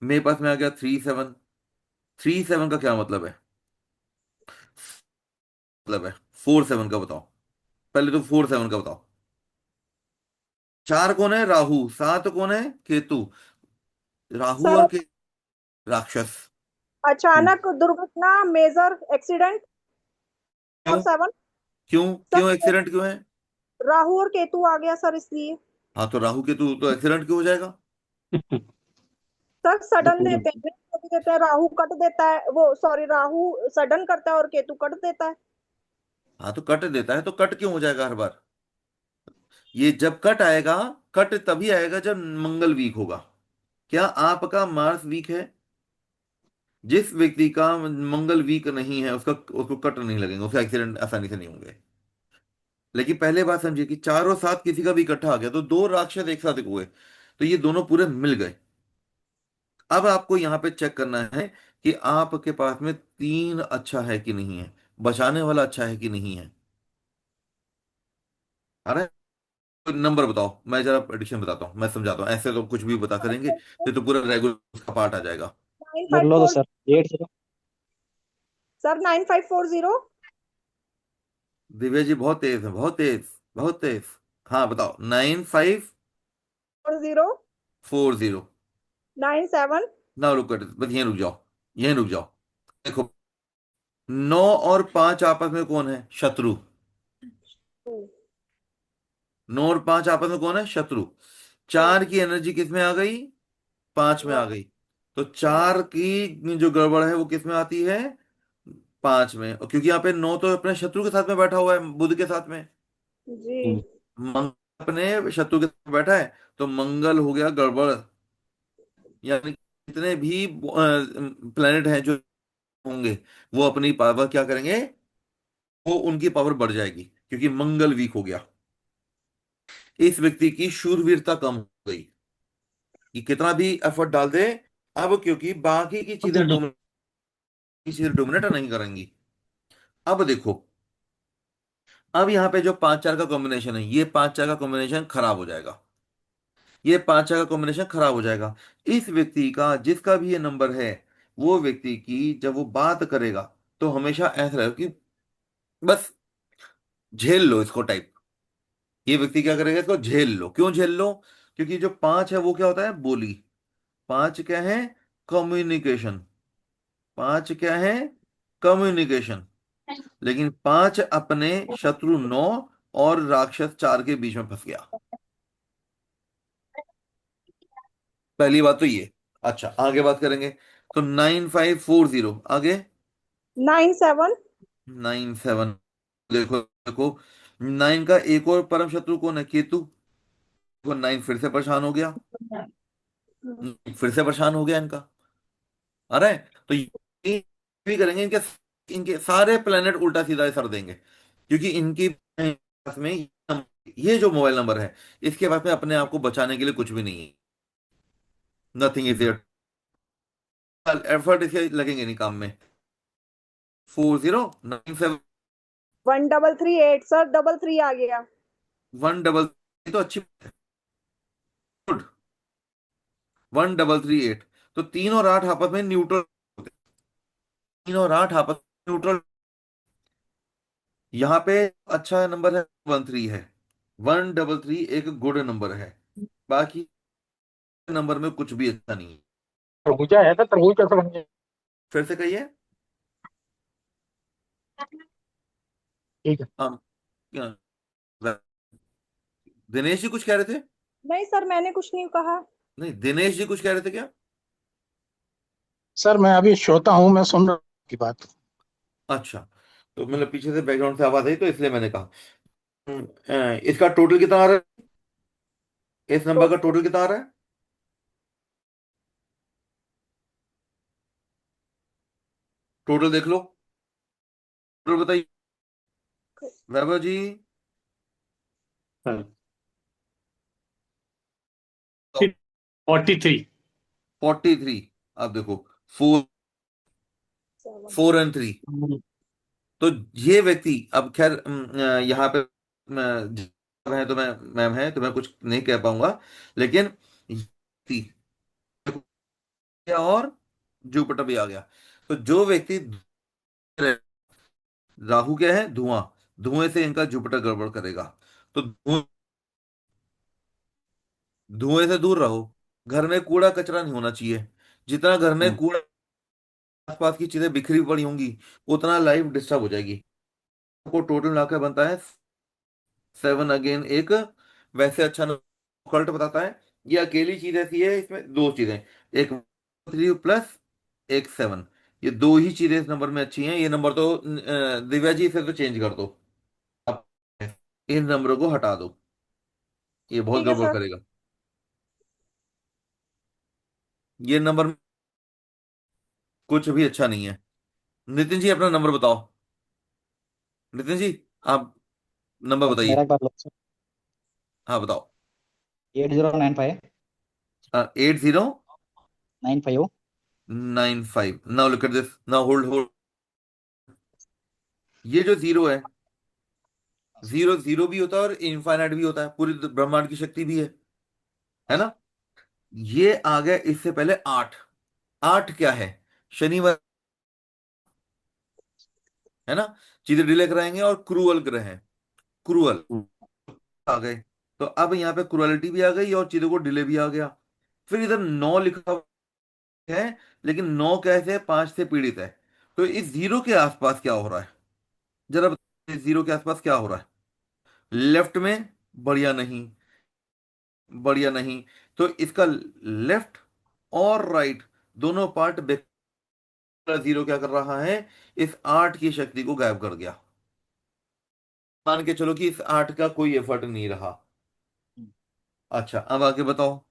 मेरे पास में आ गया 3 7, 3 7 का क्या मतलब है? मतलब है 4 7 का बताओ। पहले तो 4 7 का बताओ। 4 कौन है? राहु। 7 कौन है? केतु। राहु सर, और के राक्षस। हम्म। अचानक दुर्घटना, मेजर एक्सीडेंट, क्यों? 4 7। क्यों? सर, क्यों एक्सीडेंट क्यों है? राहु और केतु आ गया सर, इसलिए। हाँ, तो राहु केतु तो एक्सीडेंट क्यों हो जाएगा? सर, सडन बिल्कुल देते हैं, कभी देते हैं, राहु कट देता है, वो सॉरी, राहु सडन करता है और केतु कट देता है। हाँ, तो कट देता है, तो कट क्यों हो जाएगा हर बार? ये जब कट आएगा, कट तभी आएगा जब मंगल वीक होगा। क्या आपका मार्स वीक है? जिस व्यक्ति का मंगल वीक नहीं है, उसको कट नहीं लगेंगे, उसका एक्सीडेंट आसानी से नहीं होंगे। लेकिन पहले बात समझिए कि 4 और 7 किसी का भी इकट्ठा आ गया, तो 2 राक्षस एक साथ हुए, तो ये दोनों पूरे मिल गए। अब आपको यहां पे चेक करना है कि आपके पास में 3 अच्छा है कि नहीं है, बचाने वाला अच्छा है कि नहीं है। अरे, नंबर बताओ, मैं जरा एडिशन बताता हूँ, मैं समझाता हूँ, ऐसे तो कुछ भी बता करेंगे, ये तो पूरा रेगुलर का पार्ट आ जाएगा। नाइन बोल फाइव लो तो four sir 8 0। Sir, 9540। Divya ji बहुत तेज है, बहुत तेज, बहुत तेज। हाँ बताओ, 40 9540। 97। ना रुक कर, बस यहीं रुक जाओ, यहीं रुक जाओ। देखो, 9 और 5 आपस में कौन है? शत्रु। 9 और 5 आपस में कौन है? शत्रु। 4 की एनर्जी किस में आ गई? 5 में आ गई। तो 4 की जो गड़बड़ है वो किस में आती है? 5 में। और क्योंकि यहाँ पे 9 तो अपने शत्रु के साथ में बैठा हुआ है, बुध के साथ में। जी। मंगल अपने शत्रु के साथ बैठा है, तो मंगल हो गया गड़बड़। यानी जितने भी प्लेनेट हैं जो होंगे, वो अपनी पावर क्या करेंगे? वो उनकी पावर बढ़ जाएगी, क्योंकि मंगल वीक हो गया। इस व्यक्ति की शूरवीरता कम हो गई, कि कितना भी एफर्ट डाल दे, अब क्योंकि बाकी की चीजें डोमिनेट नहीं करेंगी। अब देखो, अब यहाँ पे जो 5 4 का कॉम्बिनेशन है, ये 5 4 का कॉम्बिनेशन खराब हो जाएगा। ये 5 4 का कॉम्बिनेशन खराब हो जाएगा। इस व्यक्ति का, जिसका भी ये नंबर है, वो व्यक्ति की जब वो बात करेगा, तो हमेशा ऐसा रहे कि बस झेल लो इसको टाइप। ये व्यक्ति क्या करेगा? इसको झेल लो। क्यों झेल लो? क्योंकि जो 5 है वो क्या होता है? बोली। 5 क्या है? कम्युनिकेशन। 5 क्या है? कम्युनिकेशन। लेकिन 5 अपने शत्रु 9 और राक्षस 4 के बीच में फंस गया। पहली बात तो ये। अच्छा, आगे बात करेंगे, तो 9540 आगे। 97। 9 7। देखो देखो, 9 का एक और परम शत्रु कौन है? केतु। देखो, 9 फिर से परेशान हो गया। फिर से परेशान हो गया इनका। अरे, तो ये भी करेंगे, इनके इनके सारे प्लेनेट उल्टा सीधा सर देंगे, क्योंकि इनकी पास में ये जो मोबाइल नंबर है, इसके पास में अपने आप को बचाने के लिए कुछ भी नहीं है। नथिंग इज देयर, एफर्ट इसके लगेंगे नहीं काम में। 4097 1338 सर, 33 आ गया। 1 तो अच्छी, गुड। 1338, तो 3 और 8 आपस में न्यूट्रल होते हैं। 3 और 8 आपस में न्यूट्रल। यहाँ पे अच्छा नंबर है 13 है। 133 एक गुड नंबर है, बाकी नंबर में कुछ भी अच्छा नहीं है। तरबूजा है तो तरबूज कैसे बन गया? फिर से कहिए। ठीक है। हम क्या- दिनेश जी कुछ कह रहे थे? नहीं सर, मैंने कुछ नहीं कहा। नहीं, दिनेश जी कुछ कह रहे थे क्या? सर मैं अभी श्रोता हूँ, मैं सुन रहा हूँ की बात। अच्छा, तो मतलब पीछे से बैकग्राउंड से आवाज आई तो इसलिए मैंने कहा। इसका टोटल कितना आ रहा है? इस तो नंबर का टोटल कितना आ रहा है? टोटल देख लो, टोटल बताइए वैभव जी। सर 43। 43। अब देखो, 4, 4 और 3, तो ये व्यक्ति अब खैर यहाँ पे जब है तो मैं मैम है तो मैं कुछ नहीं कह पाऊंगा, लेकिन ये व्यक्ति और जुपिटर भी आ गया। तो जो व्यक्ति, राहु क्या है? धुआं। धुएं से इनका जुपिटर गड़बड़ करेगा। तो धुएं से दूर रहो। घर में कूड़ा कचरा नहीं होना चाहिए। जितना घर में कूड़ा, आसपास की चीजें बिखरी पड़ी होंगी, उतना लाइफ डिस्टर्ब हो जाएगी। को टोटल मिलाकर बनता है 7 एक। वैसे अच्छा कल्ट बताता है। ये अकेली चीज ऐसी है, इसमें दो चीजें, एक 3 प्लस एक 7, ये दो ही चीजें इस नंबर में अच्छी हैं। ये नंबर तो दिव्या जी इसे तो चेंज कर दो, अब इन नंबरों को हटा दो, ये बहुत ठीक है गड़बड़ सर। करेगा। ये नंबर कुछ भी अच्छा नहीं है। नितिन जी अपना नंबर बताओ। नितिन जी, आप नंबर सर मेरा बताइए। एक बार लो सर। हाँ बताओ। 8095 95 8095। Now look at this, now hold hold. ये जो जीरो है, जीरो जीरो भी होता है और इनफाइनाइट भी होता है, पूरी ब्रह्मांड की शक्ति भी है ना? ये आ गया इससे पहले 8। 8 क्या है? शनिवार, है ना? चीजें डिले कराएंगे और क्रूअल ग्रह है, क्रूअल आ गए। तो अब यहाँ पे क्रुएलिटी भी आ गई और चीजों को डिले भी आ गया। फिर इधर 9 लिखा हुआ है, लेकिन 9 कैसे है? 5 से पीड़ित है। तो इस जीरो के आसपास क्या हो रहा है? जरा बताइए, इस जीरो के आसपास क्या हो रहा है? लेफ्ट में बढ़िया नहीं, बढ़िया नहीं। तो इसका लेफ्ट और राइट दोनों पार्ट, जीरो क्या कर रहा है? इस 8 की शक्ति को गायब कर गया। मान के चलो कि इस 8 का कोई एफर्ट नहीं रहा। अच्छा, अब आगे बताओ।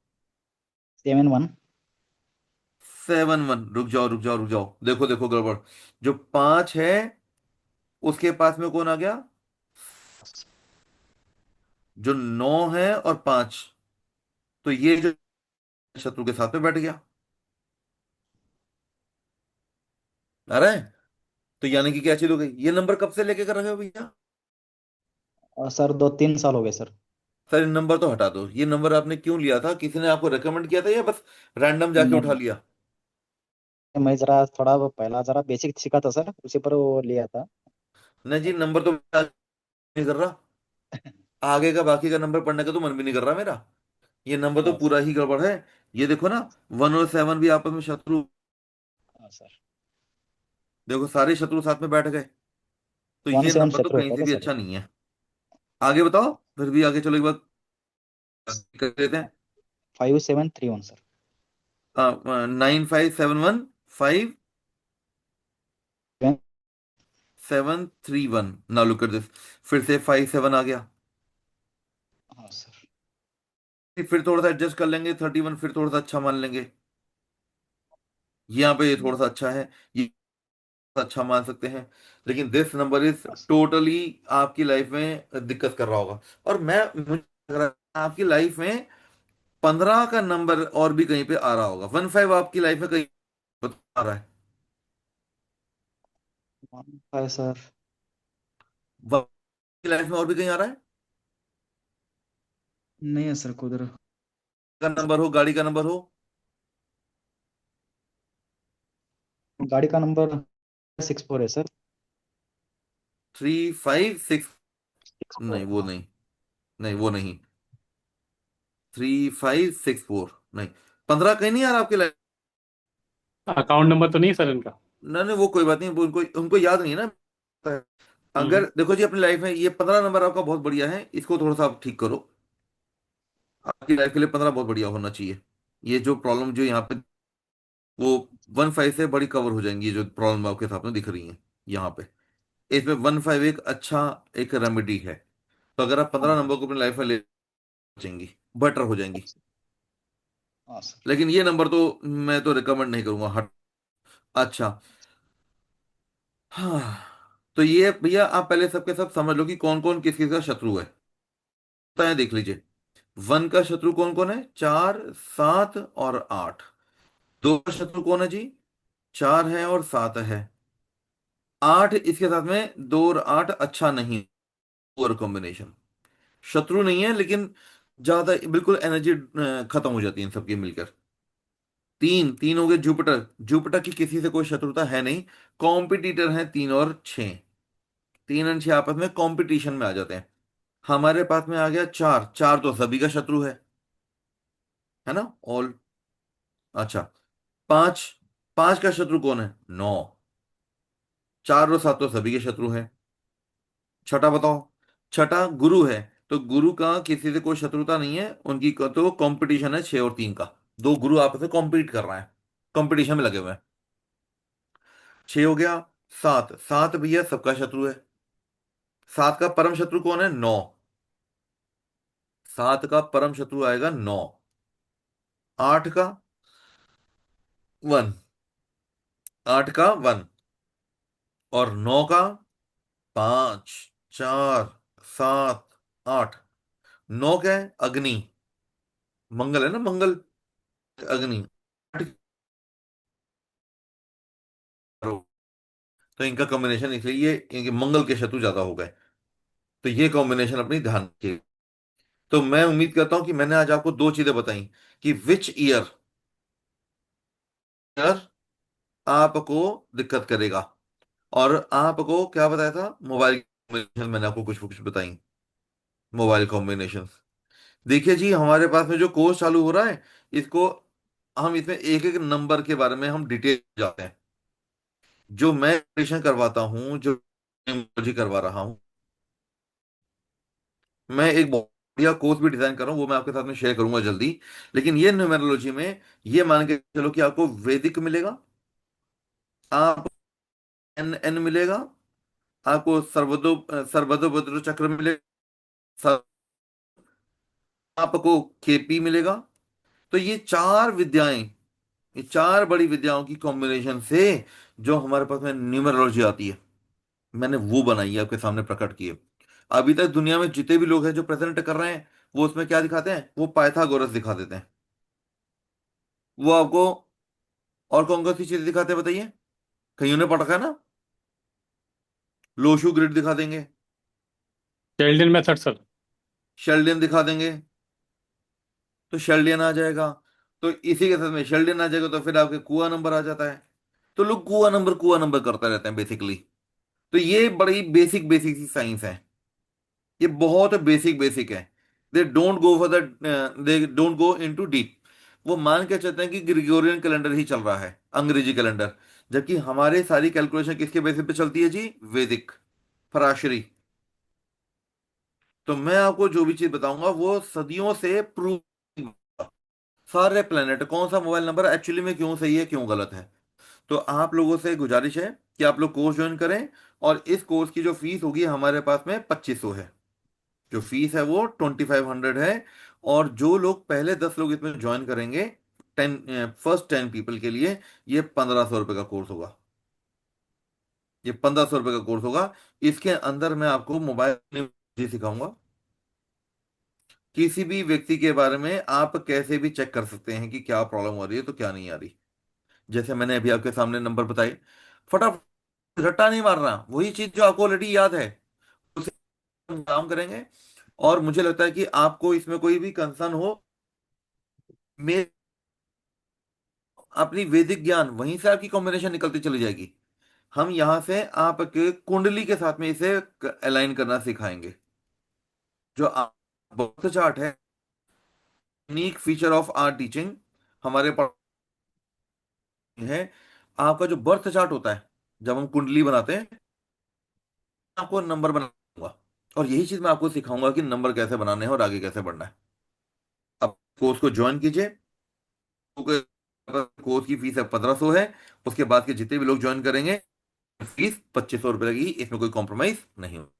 71 7 1, रुक जाओ रुक जाओ रुक जाओ, देखो देखो गड़बड़। जो 5 है उसके पास में कौन आ गया? जो 9 है और 5, तो ये जो शत्रु के साथ में बैठ गया। अरे, तो यानी कि क्या चीज हो गई? ये नंबर कब से लेके कर रहे हो भैया? और सर 2-3 साल हो गए सर। सर इन नंबर तो हटा दो। ये नंबर आपने क्यों लिया था? किसी ने आपको रेकमेंड किया था या बस रैंडम जाके उठा नहीं, लिया? मैं जरा थोड़ा वो पहला जरा बेसिक सीखा था सर, उसी पर वो लिया था। नहीं जी, नंबर तो नहीं कर रहा। आगे का बाकी का नंबर पढ़ने का तो मन भी नहीं कर रहा मेरा। ये नंबर तो हाँ पूरा सर। ही गड़बड़ है। ये देखो ना, 1 और 7 भी आपस में शत्रु। हाँ सर। देखो सारे शत्रु साथ में बैठ गए। तो वन ये सेवन नंबर तो शत्रु कहीं होता है से क्या भी सर? अच्छा नहीं है। आगे बताओ, फिर भी आगे चलो एक बार कर देते हैं। 5731 sir. 9571 5731। Now look at this, फिर से 5 7 आ गया। हाँ सर। फिर थोड़ा सा एडजस्ट कर लेंगे, 31 फिर थोड़ा सा अच्छा मान लेंगे। यहाँ पे ये थोड़ा सा अच्छा है, ये अच्छा मान सकते हैं, लेकिन दिस नंबर इज हाँ सर। टोटली आपकी लाइफ में दिक्कत कर रहा होगा। और मैं मुझे लग रहा है आपकी लाइफ में 15 का नंबर और भी कहीं पे आ रहा होगा। 15 आपकी लाइफ में कहीं आ रहा है। 1 5 सर। आपकी लाइफ में और भी कहीं आ रहा है। नहीं है सर कुदर। का नंबर हो, गाड़ी का नंबर हो। गाड़ी का नंबर 64 है सर। 3 5 6। 64 नहीं वो हाँ। नहीं, नहीं वो नहीं। 3 5 6 4 नहीं। 15 कहीं नहीं आ रहा आपके लाइफ। अकाउंट नंबर तो नहीं है सर इनका? ना नहीं, वो कोई बात नहीं, वो उनको उनको याद नहीं है ना। अगर हम्म। देखो जी अपनी लाइफ में ये 15 नंबर आपका बहुत बढ़िया है, इसको थोड़ा सा आप ठीक करो। आपकी लाइफ के लिए 15 बहुत बढ़िया होना चाहिए। ये जो प्रॉब्लम जो यहाँ पे, वो 1 5 से बड़ी कवर हो जाएंगी, जो प्रॉब्लम आपके सामने दिख रही है यहाँ पे। इसमें 1 5 एक अच्छा एक रेमेडी है। तो अगर आप 15 हाँ नंबर को अपनी लाइफ में ले जाएंगी, बेटर हो जाएंगी। हाँ सर। लेकिन ये नंबर तो मैं तो रिकमेंड नहीं करूंगा, हट। अच्छा। हाँ। तो ये भैया आप पहले सबके सब समझ लो कि कौन कौन किस किस का शत्रु है। बताएं, देख लीजिए। 1 का शत्रु कौन कौन है? 4 7 और 8। 2 का शत्रु कौन है जी? 4 है और 7 है। 8 इसके साथ में 2 और 8 अच्छा नहीं, पुअर कॉम्बिनेशन। शत्रु नहीं है लेकिन ज्यादा बिल्कुल एनर्जी खत्म हो जाती है इन सबकी मिलकर। 3 3 हो गए जुपिटर। जुपिटर की किसी से कोई शत्रुता है नहीं, कॉम्पिटिटर हैं 3 और 6। 3 और 6 आपस में कंपटीशन में आ जाते हैं। हमारे पास में आ गया 4। 4 तो सभी का शत्रु है ना, ऑल। अच्छा। 5। 5 का शत्रु कौन है? 9। 4 और 7 तो सभी के शत्रु हैं। छठा बताओ। छठा गुरु है। तो गुरु का किसी से कोई शत्रुता नहीं है, उनकी तो कंपटीशन है 6 और 3 का। दो गुरु आपस में कॉम्पीट कर रहे हैं, कंपटीशन में लगे हुए हैं। 6 हो गया। 7। 7 भैया सबका शत्रु है। 7 का परम शत्रु कौन है? 9। 7 का परम शत्रु आएगा 9। 8 का 1। 8 का 1। और 9 का 5 4 7 8। 9 क्या है? अग्नि। मंगल है ना, मंगल। अग्नि। 8 तो इनका कॉम्बिनेशन, इसलिए ये इनके मंगल के शत्रु ज्यादा हो गए। तो ये कॉम्बिनेशन अपनी ध्यान रखिए। तो मैं उम्मीद करता हूं कि मैंने आज आपको दो चीजें बताई कि विच ईयर आपको दिक्कत करेगा। और आपको क्या बताया था? मोबाइल कॉम्बिनेशन मैंने आपको कुछ कुछ बताई। Mobile combination. देखिए जी हमारे पास में जो कोर्स चालू हो रहा है, इसको हम इसमें एक एक नंबर के बारे में हम डिटेल जाते हैं। जो मैं ऑपरेशन करवाता हूँ, जो न्यूमरोलॉजी करवा रहा हूँ, मैं एक बहुत बढ़िया कोर्स भी डिजाइन कर रहा हूँ, वो मैं आपके साथ में शेयर करूंगा जल्दी। लेकिन ये न्यूमेरोलॉजी में ये मान के चलो कि आपको वैदिक मिलेगा, आप एन एन मिलेगा, आपको सर्वतोभद्र चक्र मिलेगा, सर- आपको केपी मिलेगा। तो ये चार विद्याएं, ये चार बड़ी विद्याओं की कॉम्बिनेशन से जो हमारे पास में न्यूमेरोलॉजी आती है, मैंने वो बनाई है, आपके सामने प्रकट की है। अभी तक दुनिया में जितने भी लोग हैं जो प्रेजेंट कर रहे हैं, वो उसमें क्या दिखाते हैं? वो पाइथागोरस दिखा देते हैं। वो आपको और कौन कौन सी चीजें दिखाते हैं बताइए? कहीं उन्हें पढ़ रखा है ना। लोशू ग्रिड दिखा देंगे, शेल्डन मेथड सर। शेल्डियन दिखा देंगे। तो शेल्डियन आ जाएगा। तो इसी के साथ में शेल्डियन आ जाएगा तो फिर आपके कुआ नंबर आ जाता है। तो लोग कुआ नंबर करते रहते हैं बेसिकली। तो ये बड़ी बेसिक बेसिक सी साइंस है। ये बहुत बेसिक बेसिक है। They don't go for the, they don't go into deep. वो मान के चलते हैं कि ग्रिगोरियन कैलेंडर ही चल रहा है, अंग्रेजी कैलेंडर। जबकि हमारे सारी कैलकुलेशन किसके बेसिस पे चलती है जी? वैदिक, फराशरी। तो मैं आपको जो भी चीज बताऊंगा वो सदियों से प्रूव। सारे प्लेनेट कौन सा मोबाइल नंबर एक्चुअली में क्यों सही है क्यों गलत है। तो आप लोगों से गुजारिश है कि आप लोग कोर्स ज्वाइन करें। और इस कोर्स की जो फीस होगी हमारे पास में 2500 है। जो फीस है वो 2500 है। और जो लोग पहले 10 लोग इसमें ज्वाइन करेंगे, 10 फर्स्ट 10 पीपल के लिए ये 1500 रुपये का कोर्स होगा। ये 1500 रुपये का कोर्स होगा। इसके अंदर मैं आपको मोबाइल सिखाऊंगा। किसी भी व्यक्ति के बारे में आप कैसे भी चेक कर सकते हैं कि क्या प्रॉब्लम हो रही है तो क्या नहीं आ रही। जैसे मैंने अभी आपके सामने नंबर बताए, फटाफट रट्टा नहीं मारना, वही चीज जो आपको ऑलरेडी याद है उसे हम काम करेंगे। और मुझे लगता है कि आपको इसमें कोई भी कंसर्न हो, मैं अपनी वैदिक ज्ञान वहीं से आपकी कॉम्बिनेशन निकलती चली जाएगी। हम यहां से आपके कुंडली के साथ में इसे अलाइन करना सिखाएंगे। जो आप बर्थ चार्ट है, unique feature of our teaching हमारे पास है। आपका जो बर्थ चार्ट होता है, जब हम कुंडली बनाते हैं, आपको नंबर बनाऊंगा। और यही चीज मैं आपको सिखाऊंगा कि नंबर कैसे बनाने हैं और आगे कैसे बढ़ना है। अब कोर्स को ज्वाइन कीजिए। कोर्स की फीस है 1500 है। उसके बाद के जितने भी लोग ज्वाइन करेंगे, फीस 2500 रुपये लगेगी। इसमें कोई कॉम्प्रोमाइज नहीं होगा।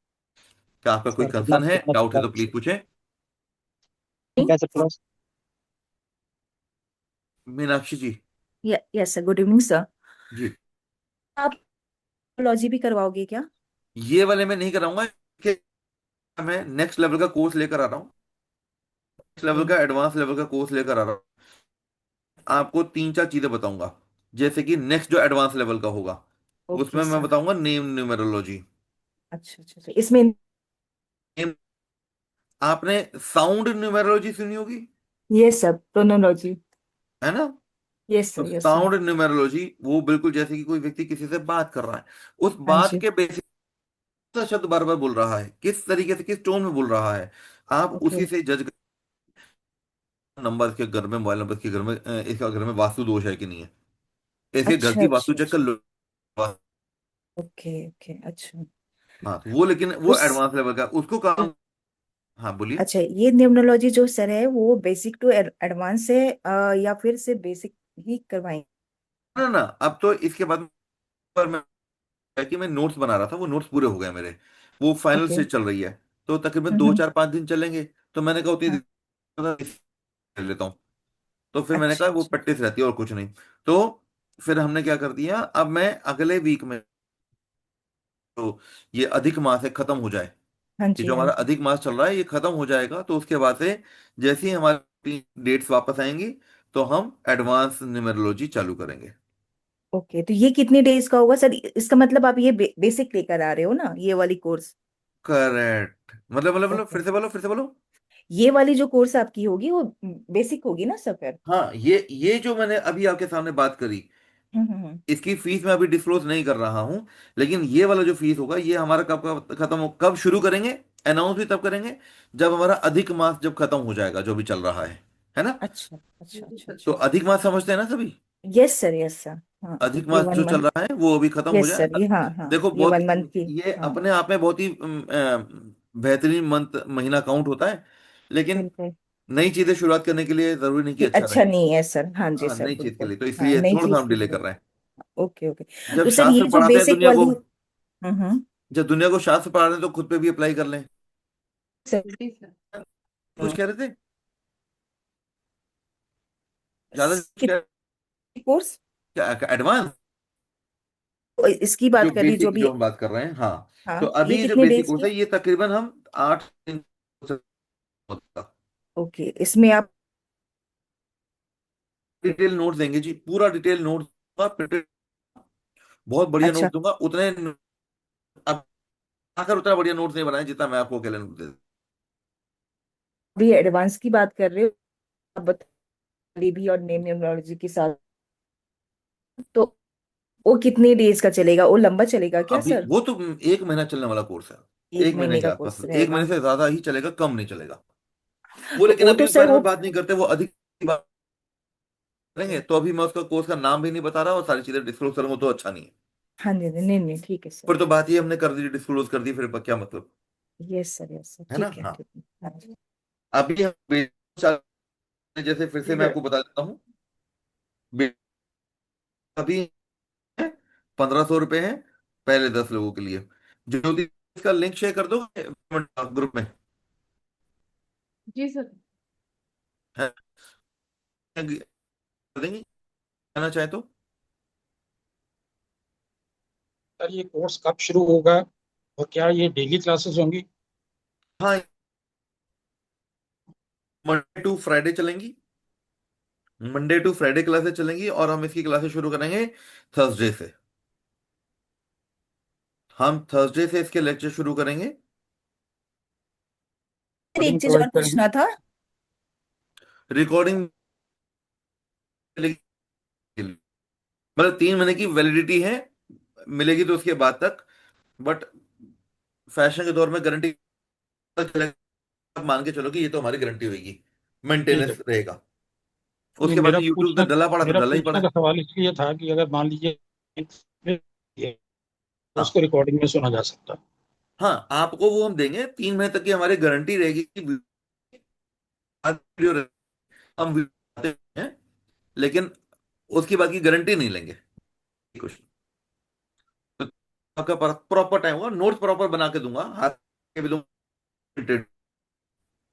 क्या आपका कोई सर कितना कंसर्न है, कितना डाउट है तो कितना प्लीज पूछें। ठीक है सर पूरा। Meenakshi ji. Yes sir, good evening sir. जी। आप लॉजी भी करवाओगे क्या? ये वाले मैं नहीं कराऊंगा, मैं नेक्स्ट लेवल का कोर्स लेकर आ रहा हूँ। नेक्स्ट लेवल ओके का एडवांस लेवल का कोर्स लेकर आ रहा हूँ। आपको तीन चार चीजें बताऊंगा। जैसे कि नेक्स्ट जो एडवांस लेवल का होगा, ओके उसमें मैं सर। बताऊंगा नेम न्यूमेरोलॉजी। अच्छा अच्छा अच्छा, इसमें आपने साउंड न्यूमेरोलॉजी सुनी होगी, ये सब प्रोनोलॉजी। है ना। यस तो sir, yes sir. Sound numerology वो बिल्कुल जैसे कि कोई व्यक्ति किसी से बात कर रहा है, उस हाँ बात जी। के बेसिस पर शब्द बार बार बोल रहा है, किस तरीके से किस टोन में बोल रहा है, आप ओके। उसी से जज। नंबर इसके घर में, मोबाइल नंबर इसके घर में, इसका घर में वास्तु दोष है कि नहीं है, इसके घर अच्छा की वास्तु अच्छा चेक कर अच्छा। लो। ओके ओके, अच्छा। हाँ तो वो, लेकिन तो वो एडवांस लेवल का उसको काम। हाँ बोलिए। अच्छा, ये न्यूमरोलॉजी जो सर है वो बेसिक टू एडवांस है, या फिर से बेसिक ही करवाएं? ना ना, अब तो इसके बाद पर मैं कि मैं नोट्स बना रहा था, वो नोट्स पूरे हो गए मेरे, वो फाइनल ओके। स्टेज चल रही है। तो तकरीबन 2 4 5 दिन चलेंगे। तो मैंने कहा उतनी हाँ। देर कर लेता हूँ। तो फिर मैंने कहा अच्छा वो अच्छा। प्रैक्टिस रहती है और कुछ नहीं। तो फिर हमने क्या कर दिया, अब मैं अगले वीक में, तो ये अधिक मास है खत्म हो जाए, हाँ ये जी जो हाँ हमारा जी। अधिक मास चल रहा है ये खत्म हो जाएगा, तो उसके बाद से जैसे ही हमारी डेट्स वापस आएंगी, तो हम एडवांस न्यूमेरोलॉजी चालू करेंगे। ओके, तो ये कितने डेज का होगा सर? इसका मतलब आप ये बेसिक लेकर आ रहे हो ना, ये वाली कोर्स? करेक्ट। मतलब ओके। फिर से बोलो। ये वाली जो कोर्स आपकी होगी वो बेसिक होगी ना सर फिर? हाँ, ये जो मैंने अभी आपके सामने बात करी, हम्म। इसकी फीस मैं अभी डिस्क्लोज नहीं कर रहा हूँ। लेकिन ये वाला जो फीस होगा, ये हमारा कब कब खत्म हो, कब शुरू करेंगे, अनाउंस भी तब करेंगे जब हमारा अधिक मास जब खत्म हो जाएगा, जो भी चल रहा है ना। अच्छा अच्छा अच्छा तो अच्छा। अधिक मास समझते हैं ना सभी। Yes sir, yes sir. हाँ, अधिक ये मास वन जो चल मंथ। रहा है वो अभी खत्म हो यस जाए। सर, ये हाँ हाँ, देखो ये बहुत, 1 मंथ की। ये हाँ। अपने आप में बहुत ही बेहतरीन मंथ महीना काउंट होता है। लेकिन बिल्कुल। नई चीजें शुरुआत करने के लिए जरूरी नहीं कि कि अच्छा अच्छा रहे। नहीं है सर, हाँ जी हाँ, सर, नई चीज के बिल्कुल। लिए तो हाँ, इसलिए नई थोड़ा सा चीज हम के डिले लिए। कर रहे हैं। Okay okay. जब तो सर शास्त्र ये जो पढ़ाते हैं बेसिक दुनिया को, वाली। हम्म। जब दुनिया को शास्त्र पढ़ा रहे हैं तो खुद पे भी अप्लाई कर लें। सर। कुछ कह रहे थे, ज्यादा कुछ कितने कह, कोर्स क्या एडवांस, इसकी जो बात कर रही जो बेसिक भी? जो हम बात कर रहे हैं, हाँ। हाँ, तो ये अभी जो कितने बेसिक डेज कोर्स की? है ये तकरीबन हम 8 दिन होगा। ओके, इसमें आप। डिटेल नोट्स देंगे जी, पूरा डिटेल नोट दूंगा, बहुत बढ़िया अच्छा, नोट दूंगा। उतने अब आकर उतना बढ़िया नोट्स नहीं बनाए जितना मैं आपको अकेले नोट दे दूं। अभी एडवांस की बात कर रहे हो, आप बता भी और नेम न्यूमरोलॉजी के साथ, तो वो कितने डेज का चलेगा? वो लंबा चलेगा क्या अभी सर? वो तो 1 महीना चलने वाला कोर्स है। एक 1 महीने महीने के का आसपास, कोर्स 1 महीने रहेगा? से ज्यादा ही चलेगा, कम नहीं चलेगा। वो तो लेकिन वो अभी तो इस सर बारे वो। में बात नहीं करते, वो अधिक की बात करेंगे। तो अभी मैं उसका कोर्स का नाम भी नहीं बता रहा और सारी चीजें डिस्क्लोज करूंगा तो अच्छा नहीं है। हाँ जी, नहीं नहीं, ठीक है सर। फिर तो बात ही हमने कर दी, डिस्क्लोज कर दी, फिर क्या मतलब, यस सर, यस सर, है ना। ठीक है हाँ, ठीक है, हाँ जी। अभी हम जैसे फिर से मैं आपको बता देता हूँ, अभी 1500 रुपये है पहले 10 लोगों के लिए। ज्योति, इसका लिंक शेयर कर दो ग्रुप में, जी सर। है, कर देंगे, कहना चाहे तो। सर ये कोर्स कब शुरू होगा और क्या ये डेली क्लासेस होंगी? हाँ, मंडे टू फ्राइडे चलेंगी। मंडे टू फ्राइडे क्लासेस चलेंगी और हम इसकी क्लासेस शुरू करेंगे थर्सडे से। हम थर्सडे से इसके लेक्चर शुरू करेंगे। एक चीज और प्रोवाइड करेंगे? पूछना था। रिकॉर्डिंग मतलब 3 महीने की वैलिडिटी है, मिलेगी तो उसके बाद तक। बट फैशन के दौर में गारंटी मान के चलो कि ये तो हमारी गारंटी होगी, ठीक है। मेंटेनेंस रहेगा। नहीं, उसके बाद में यूट्यूब पे डला पड़ा तो मेरा डला ही पूछने पड़ा का है। सवाल इसलिए था कि अगर मान लीजिए तो हाँ उसको रिकॉर्डिंग में सुना जा सकता है। हाँ, आपको वो हम देंगे, 3 महीने तक की हमारी गारंटी रहेगी कि वीडियो हम वीडियो आते हैं, लेकिन उसकी बाकी गारंटी नहीं लेंगे कुछ। तो आपका प्रॉपर टाइम होगा, नोट्स प्रॉपर बना के दूंगा, हाथ के भी दूंगा।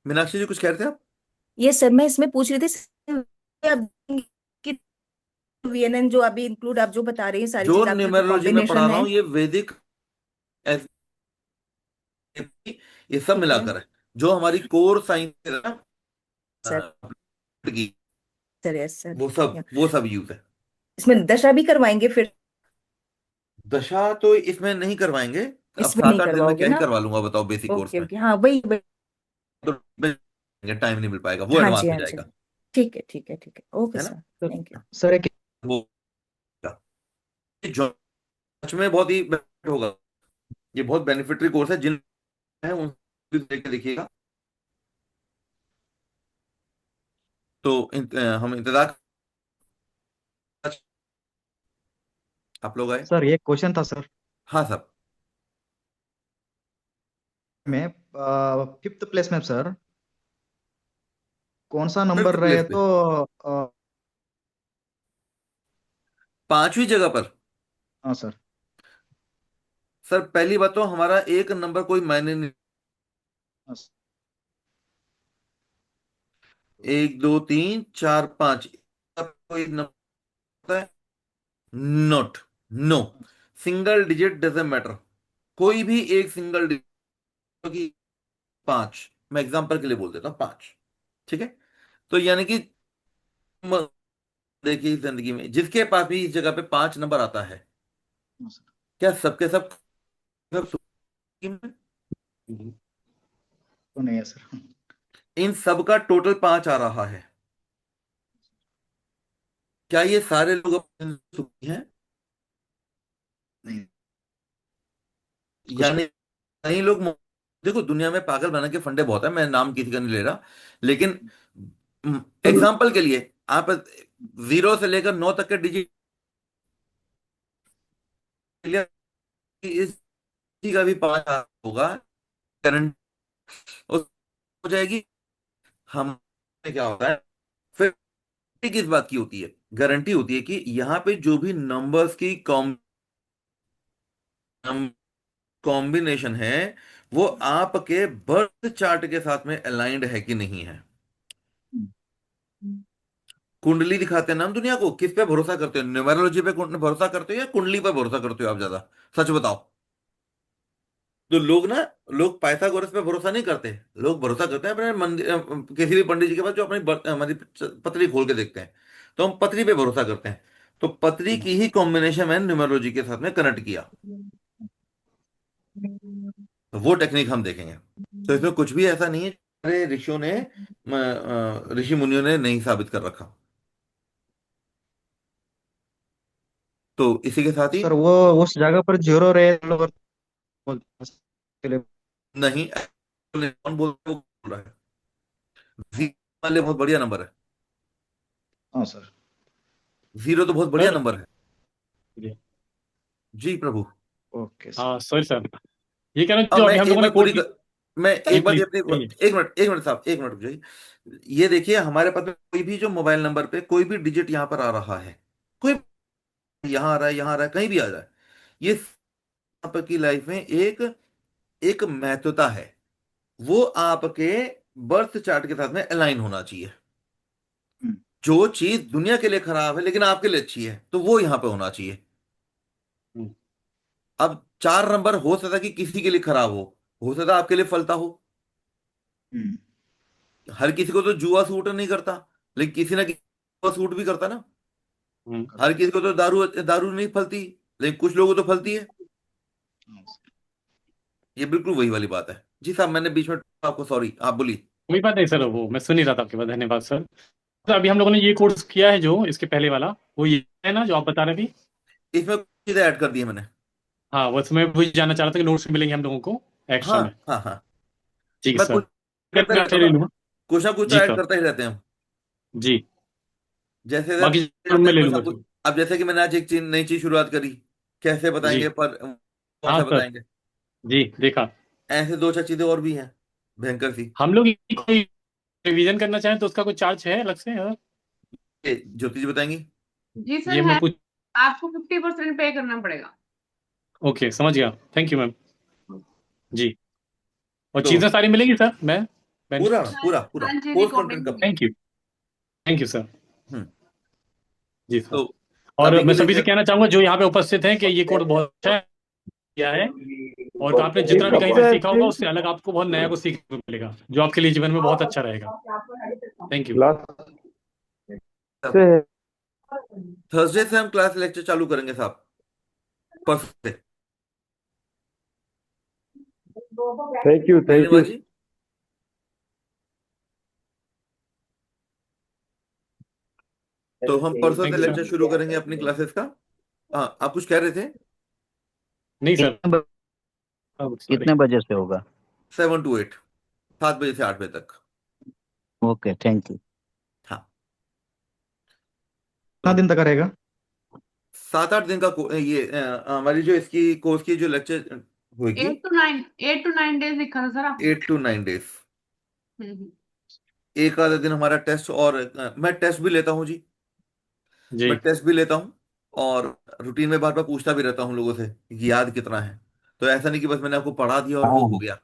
मीनाक्षी जी कुछ कह रहे थे आप? ये सर मैं इसमें पूछ रही थी आप कि वीएनएन जो अभी इंक्लूड आप जो बता रही हैं सारी जो चीज आपकी जो न्यूमेरोलॉजी में पढ़ा कॉम्बिनेशन रहा है। हूँ ये वैदिक ये सब ठीक है मिलाकर है, जो हमारी कोर साइंस है ना, सर। की सर यस सर। वो सब यूज है। इसमें दशा भी करवाएंगे फिर? दशा तो इसमें नहीं करवाएंगे। अब इसमें नहीं 7-8 दिन में करवाओगे क्या ही ना? करवा लूंगा बताओ बेसिक कोर्स ओके में। ओके हाँ वही तो टाइम नहीं मिल पाएगा, वो हाँ एडवांस जी में हाँ जी। जाएगा। ठीक है ठीक है ठीक है ओके है ना? सर। Thank you. सर एक वो ये सच में बहुत ही benefit होगा। ये बहुत बेनिफिटरी कोर्स है, जिन है उन देख के देखिएगा। तो हम इंतजार आप लोग आए। सर एक क्वेश्चन था सर। हाँ सर। मैं 5th प्लेस में सर, कौन सा नंबर 5th प्लेस रहे पे, तो 5वीं जगह पर। हाँ सर। सर पहली बात तो हमारा एक नंबर कोई मायने नहीं। हाँ, 1 2 3 4 5 कोई नंबर है? Note, no, single digit doesn't matter. कोई भी एक सिंगल डिजिट की 5, मैं एग्जांपल के लिए बोल देता हूँ 5। ठीक है? तो यानी कि म- देखिए इस जिंदगी में जिसके पास भी इस जगह पे 5 नंबर आता है, हाँ, सर। क्या सबके सब सुखी में? तो नहीं है सर। इन सब का टोटल 5 आ रहा है। क्या ये सारे लोग अपने सुखी हैं? नहीं, कुछ यानी कई लोग देखो दुनिया में पागल बनाने के फंडे बहुत है, मैं नाम किसी का नहीं ले रहा, लेकिन एग्जाम्पल के लिए आप 0 से लेकर 9 तक के डिजिट इसी का भी 5 होगा, करंट हो जाएगी। हम क्या होता है फिर, किस बात की होती है? गारंटी होती है कि यहाँ पे जो भी नंबर्स की कॉम्बिनेशन है वो आपके बर्थ चार्ट के साथ में अलाइंड है कि नहीं है। कुंडली दिखाते हैं ना हम दुनिया को, किस पे भरोसा करते हो? न्यूमेरोलॉजी पे भरोसा करते हो या कुंडली पे भरोसा करते हो आप ज्यादा? सच बताओ। तो लोग ना, लोग पाइथागोरस पे भरोसा नहीं करते। लोग भरोसा करते हैं अपने मंदिर किसी भी पंडित जी के पास जो अपनी हमारी पतरी खोल के देखते हैं। तो हम पतरी पे भरोसा करते हैं। तो पतरी की ही कॉम्बिनेशन मैंने न्यूमेरोलॉजी के साथ में कनेक्ट किया, तो वो टेक्निक हम देखेंगे। तो इसमें कुछ भी ऐसा नहीं है अरे ऋषियों ने ऋषि मुनियों ने नहीं साबित कर रखा। तो इसी के साथ ही सर वो उस जगह पर जीरो रहे और नहीं, कौन वो बोल रहा है? जीरो वाले बहुत बढ़िया नंबर है। हाँ सर। 0 तो बहुत बढ़िया सर नंबर है। जी प्रभु। Okay sir. हाँ सॉरी सर, ये कह रहा हूँ अब जो मैं अभी हम एक लोगों ने बात पूरी कोर्स की। मैं जी एक बात प्लीज अपनी कहिए। 1 मिनट साहब, 1 मिनट रुक जाइए। ये देखिए हमारे पास में कोई भी जो मोबाइल नंबर पे कोई भी डिजिट यहाँ पर आ रहा है, कोई यहाँ आ रहा है, यहाँ आ रहा है, कहीं भी आ रहा है, ये आपकी लाइफ में एक एक महत्वता है। वो आपके बर्थ चार्ट के साथ में अलाइन होना चाहिए। हम्म, जो चीज दुनिया के लिए खराब है लेकिन आपके लिए अच्छी है, तो वो यहाँ पे होना चाहिए। अब 4 नंबर हो सकता है कि किसी के लिए खराब हो सकता है आपके लिए फलता हो। हर किसी को तो जुआ सूट नहीं करता, लेकिन किसी ना किसी को सूट भी करता ना। हर किसी को तो दारू दारू नहीं फलती, लेकिन कुछ लोगों को तो फलती है। ये बिल्कुल वही वाली बात है। जी साहब, मैंने बीच में आपको, सॉरी, आप बोली। कोई बात नहीं सर, वो मैं सुन ही रहा था आपके बात, धन्यवाद सर। तो अभी हम लोगों ने ये कोर्स किया है जो इसके पहले वाला, वो ये है ना जो आप बता रहे थे। इसमें कुछ चीजें ऐड कर दी है मैंने। हाँ, बस मैं वही जानना चाह रहा था कि नोट्स मिलेंगे हम लोगों को एक्स्ट्रा हाँ में। हाँ हाँ, ठीक है मैं सर, कुछ करता मैं रहता आपसे हूँ ले ना, लूँगा। कुछ ना जी ऐड सर। करते ही रहते हैं हम। जी, जैसे बाकी जैसे सर रहते मैं हैं ले कुछ ना लूँगा कुछ। सर। अब जैसे कि मैंने आज एक चीज, नई चीज शुरुआत करी, कैसे बताएंगे, जी। पर कौन हाँ सा सर। बताएंगे। जी, देखा। ऐसे दो चार चीजें और भी हैं, भयंकर सी। हम लोग ये कोई रिवीजन करना चाहें तो उसका कोई चार्ज है अलग से सर? ज्योति जी बताएंगी। जी सर ये मैं है, पूछ। आपको 50% पे करना पड़ेगा। ओके, समझ गया, थैंक यू मैम। जी, और तो चीज़ें सारी मिलेंगी सर, मैं पूरा हाँ, पूरा पूरा हाँ जी, कोर्स कंटेंट रिकॉर्डिंग का। भी। Thank you sir. हम्म। जी सर। तो और अभी के मैं लिए सभी से कहना चाहूंगा जो यहाँ पे उपस्थित हैं कि ये कोर्स बहुत अच्छा किया है, और आपने जितना भी कहीं से सीखा होगा उससे अलग आपको बहुत नया कुछ सीखने को मिलेगा जो आपके लिए जीवन में बहुत अच्छा रहेगा। Thank you. क्लास से है। थर्सडे से हम क्लास लेक्चर चालू करेंगे साहब, परसों से। Thank you, thank Neelima you. जी, तो हम परसों थैंक से यू लेक्चर सर। शुरू करेंगे अपनी क्लासेस का। हाँ, आप कुछ कह रहे थे। नहीं सर, कितने ब- सॉरी। कितने बजे से होगा? 7 to 8, 7 बजे से 8 बजे तक। Okay, thank you. हाँ, कितना तो दिन तक रहेगा? 7-8 दिन का ये हमारी जो इसकी कोर्स की जो लेक्चर होगी, 8 to 9 दिखा था सर आपको। 8 to 9 डेज। हम्म। एक आधा दिन हमारा टेस्ट, और मैं टेस्ट भी लेता हूँ जी। जी, मैं टेस्ट भी लेता हूँ, और रूटीन में बार बार पूछता भी रहता हूँ लोगों से कि याद कितना है। तो ऐसा नहीं कि बस मैंने आपको पढ़ा दिया और वो हो गया।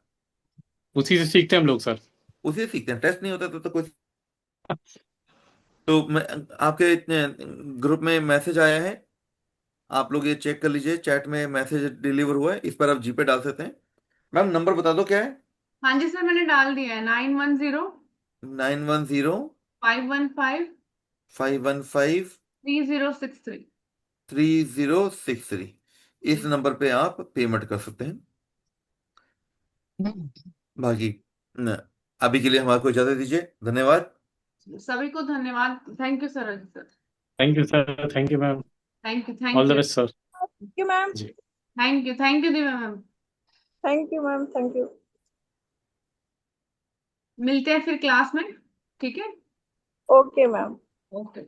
उसी से सीखते हैं हम लोग सर। उसी से सीखते हैं, टेस्ट नहीं होता तो कोई। तो मैं, आपके ग्रुप में मैसेज आया है, आप लोग ये चेक कर लीजिए, चैट में मैसेज डिलीवर हुआ है, इस पर आप जीपे डाल सकते हैं। मैम नंबर बता दो क्या है। हाँ जी सर, मैंने डाल दिया है 910 910 515 515 3063। 3063। इस जी नंबर पे आप पेमेंट कर सकते हैं। बाकी न, अभी के लिए हमारे को इजाजत दीजिए, धन्यवाद। सभी को धन्यवाद। Thank you sir. Sir thank you sir, thank you ma'am. Thank you, all thank the you, best sir. Thank you ma'am. जी। Thank you Divya ma'am. Thank you ma'am, thank you. मिलते हैं फिर क्लास में। ठीक है। Okay ma'am. ओके।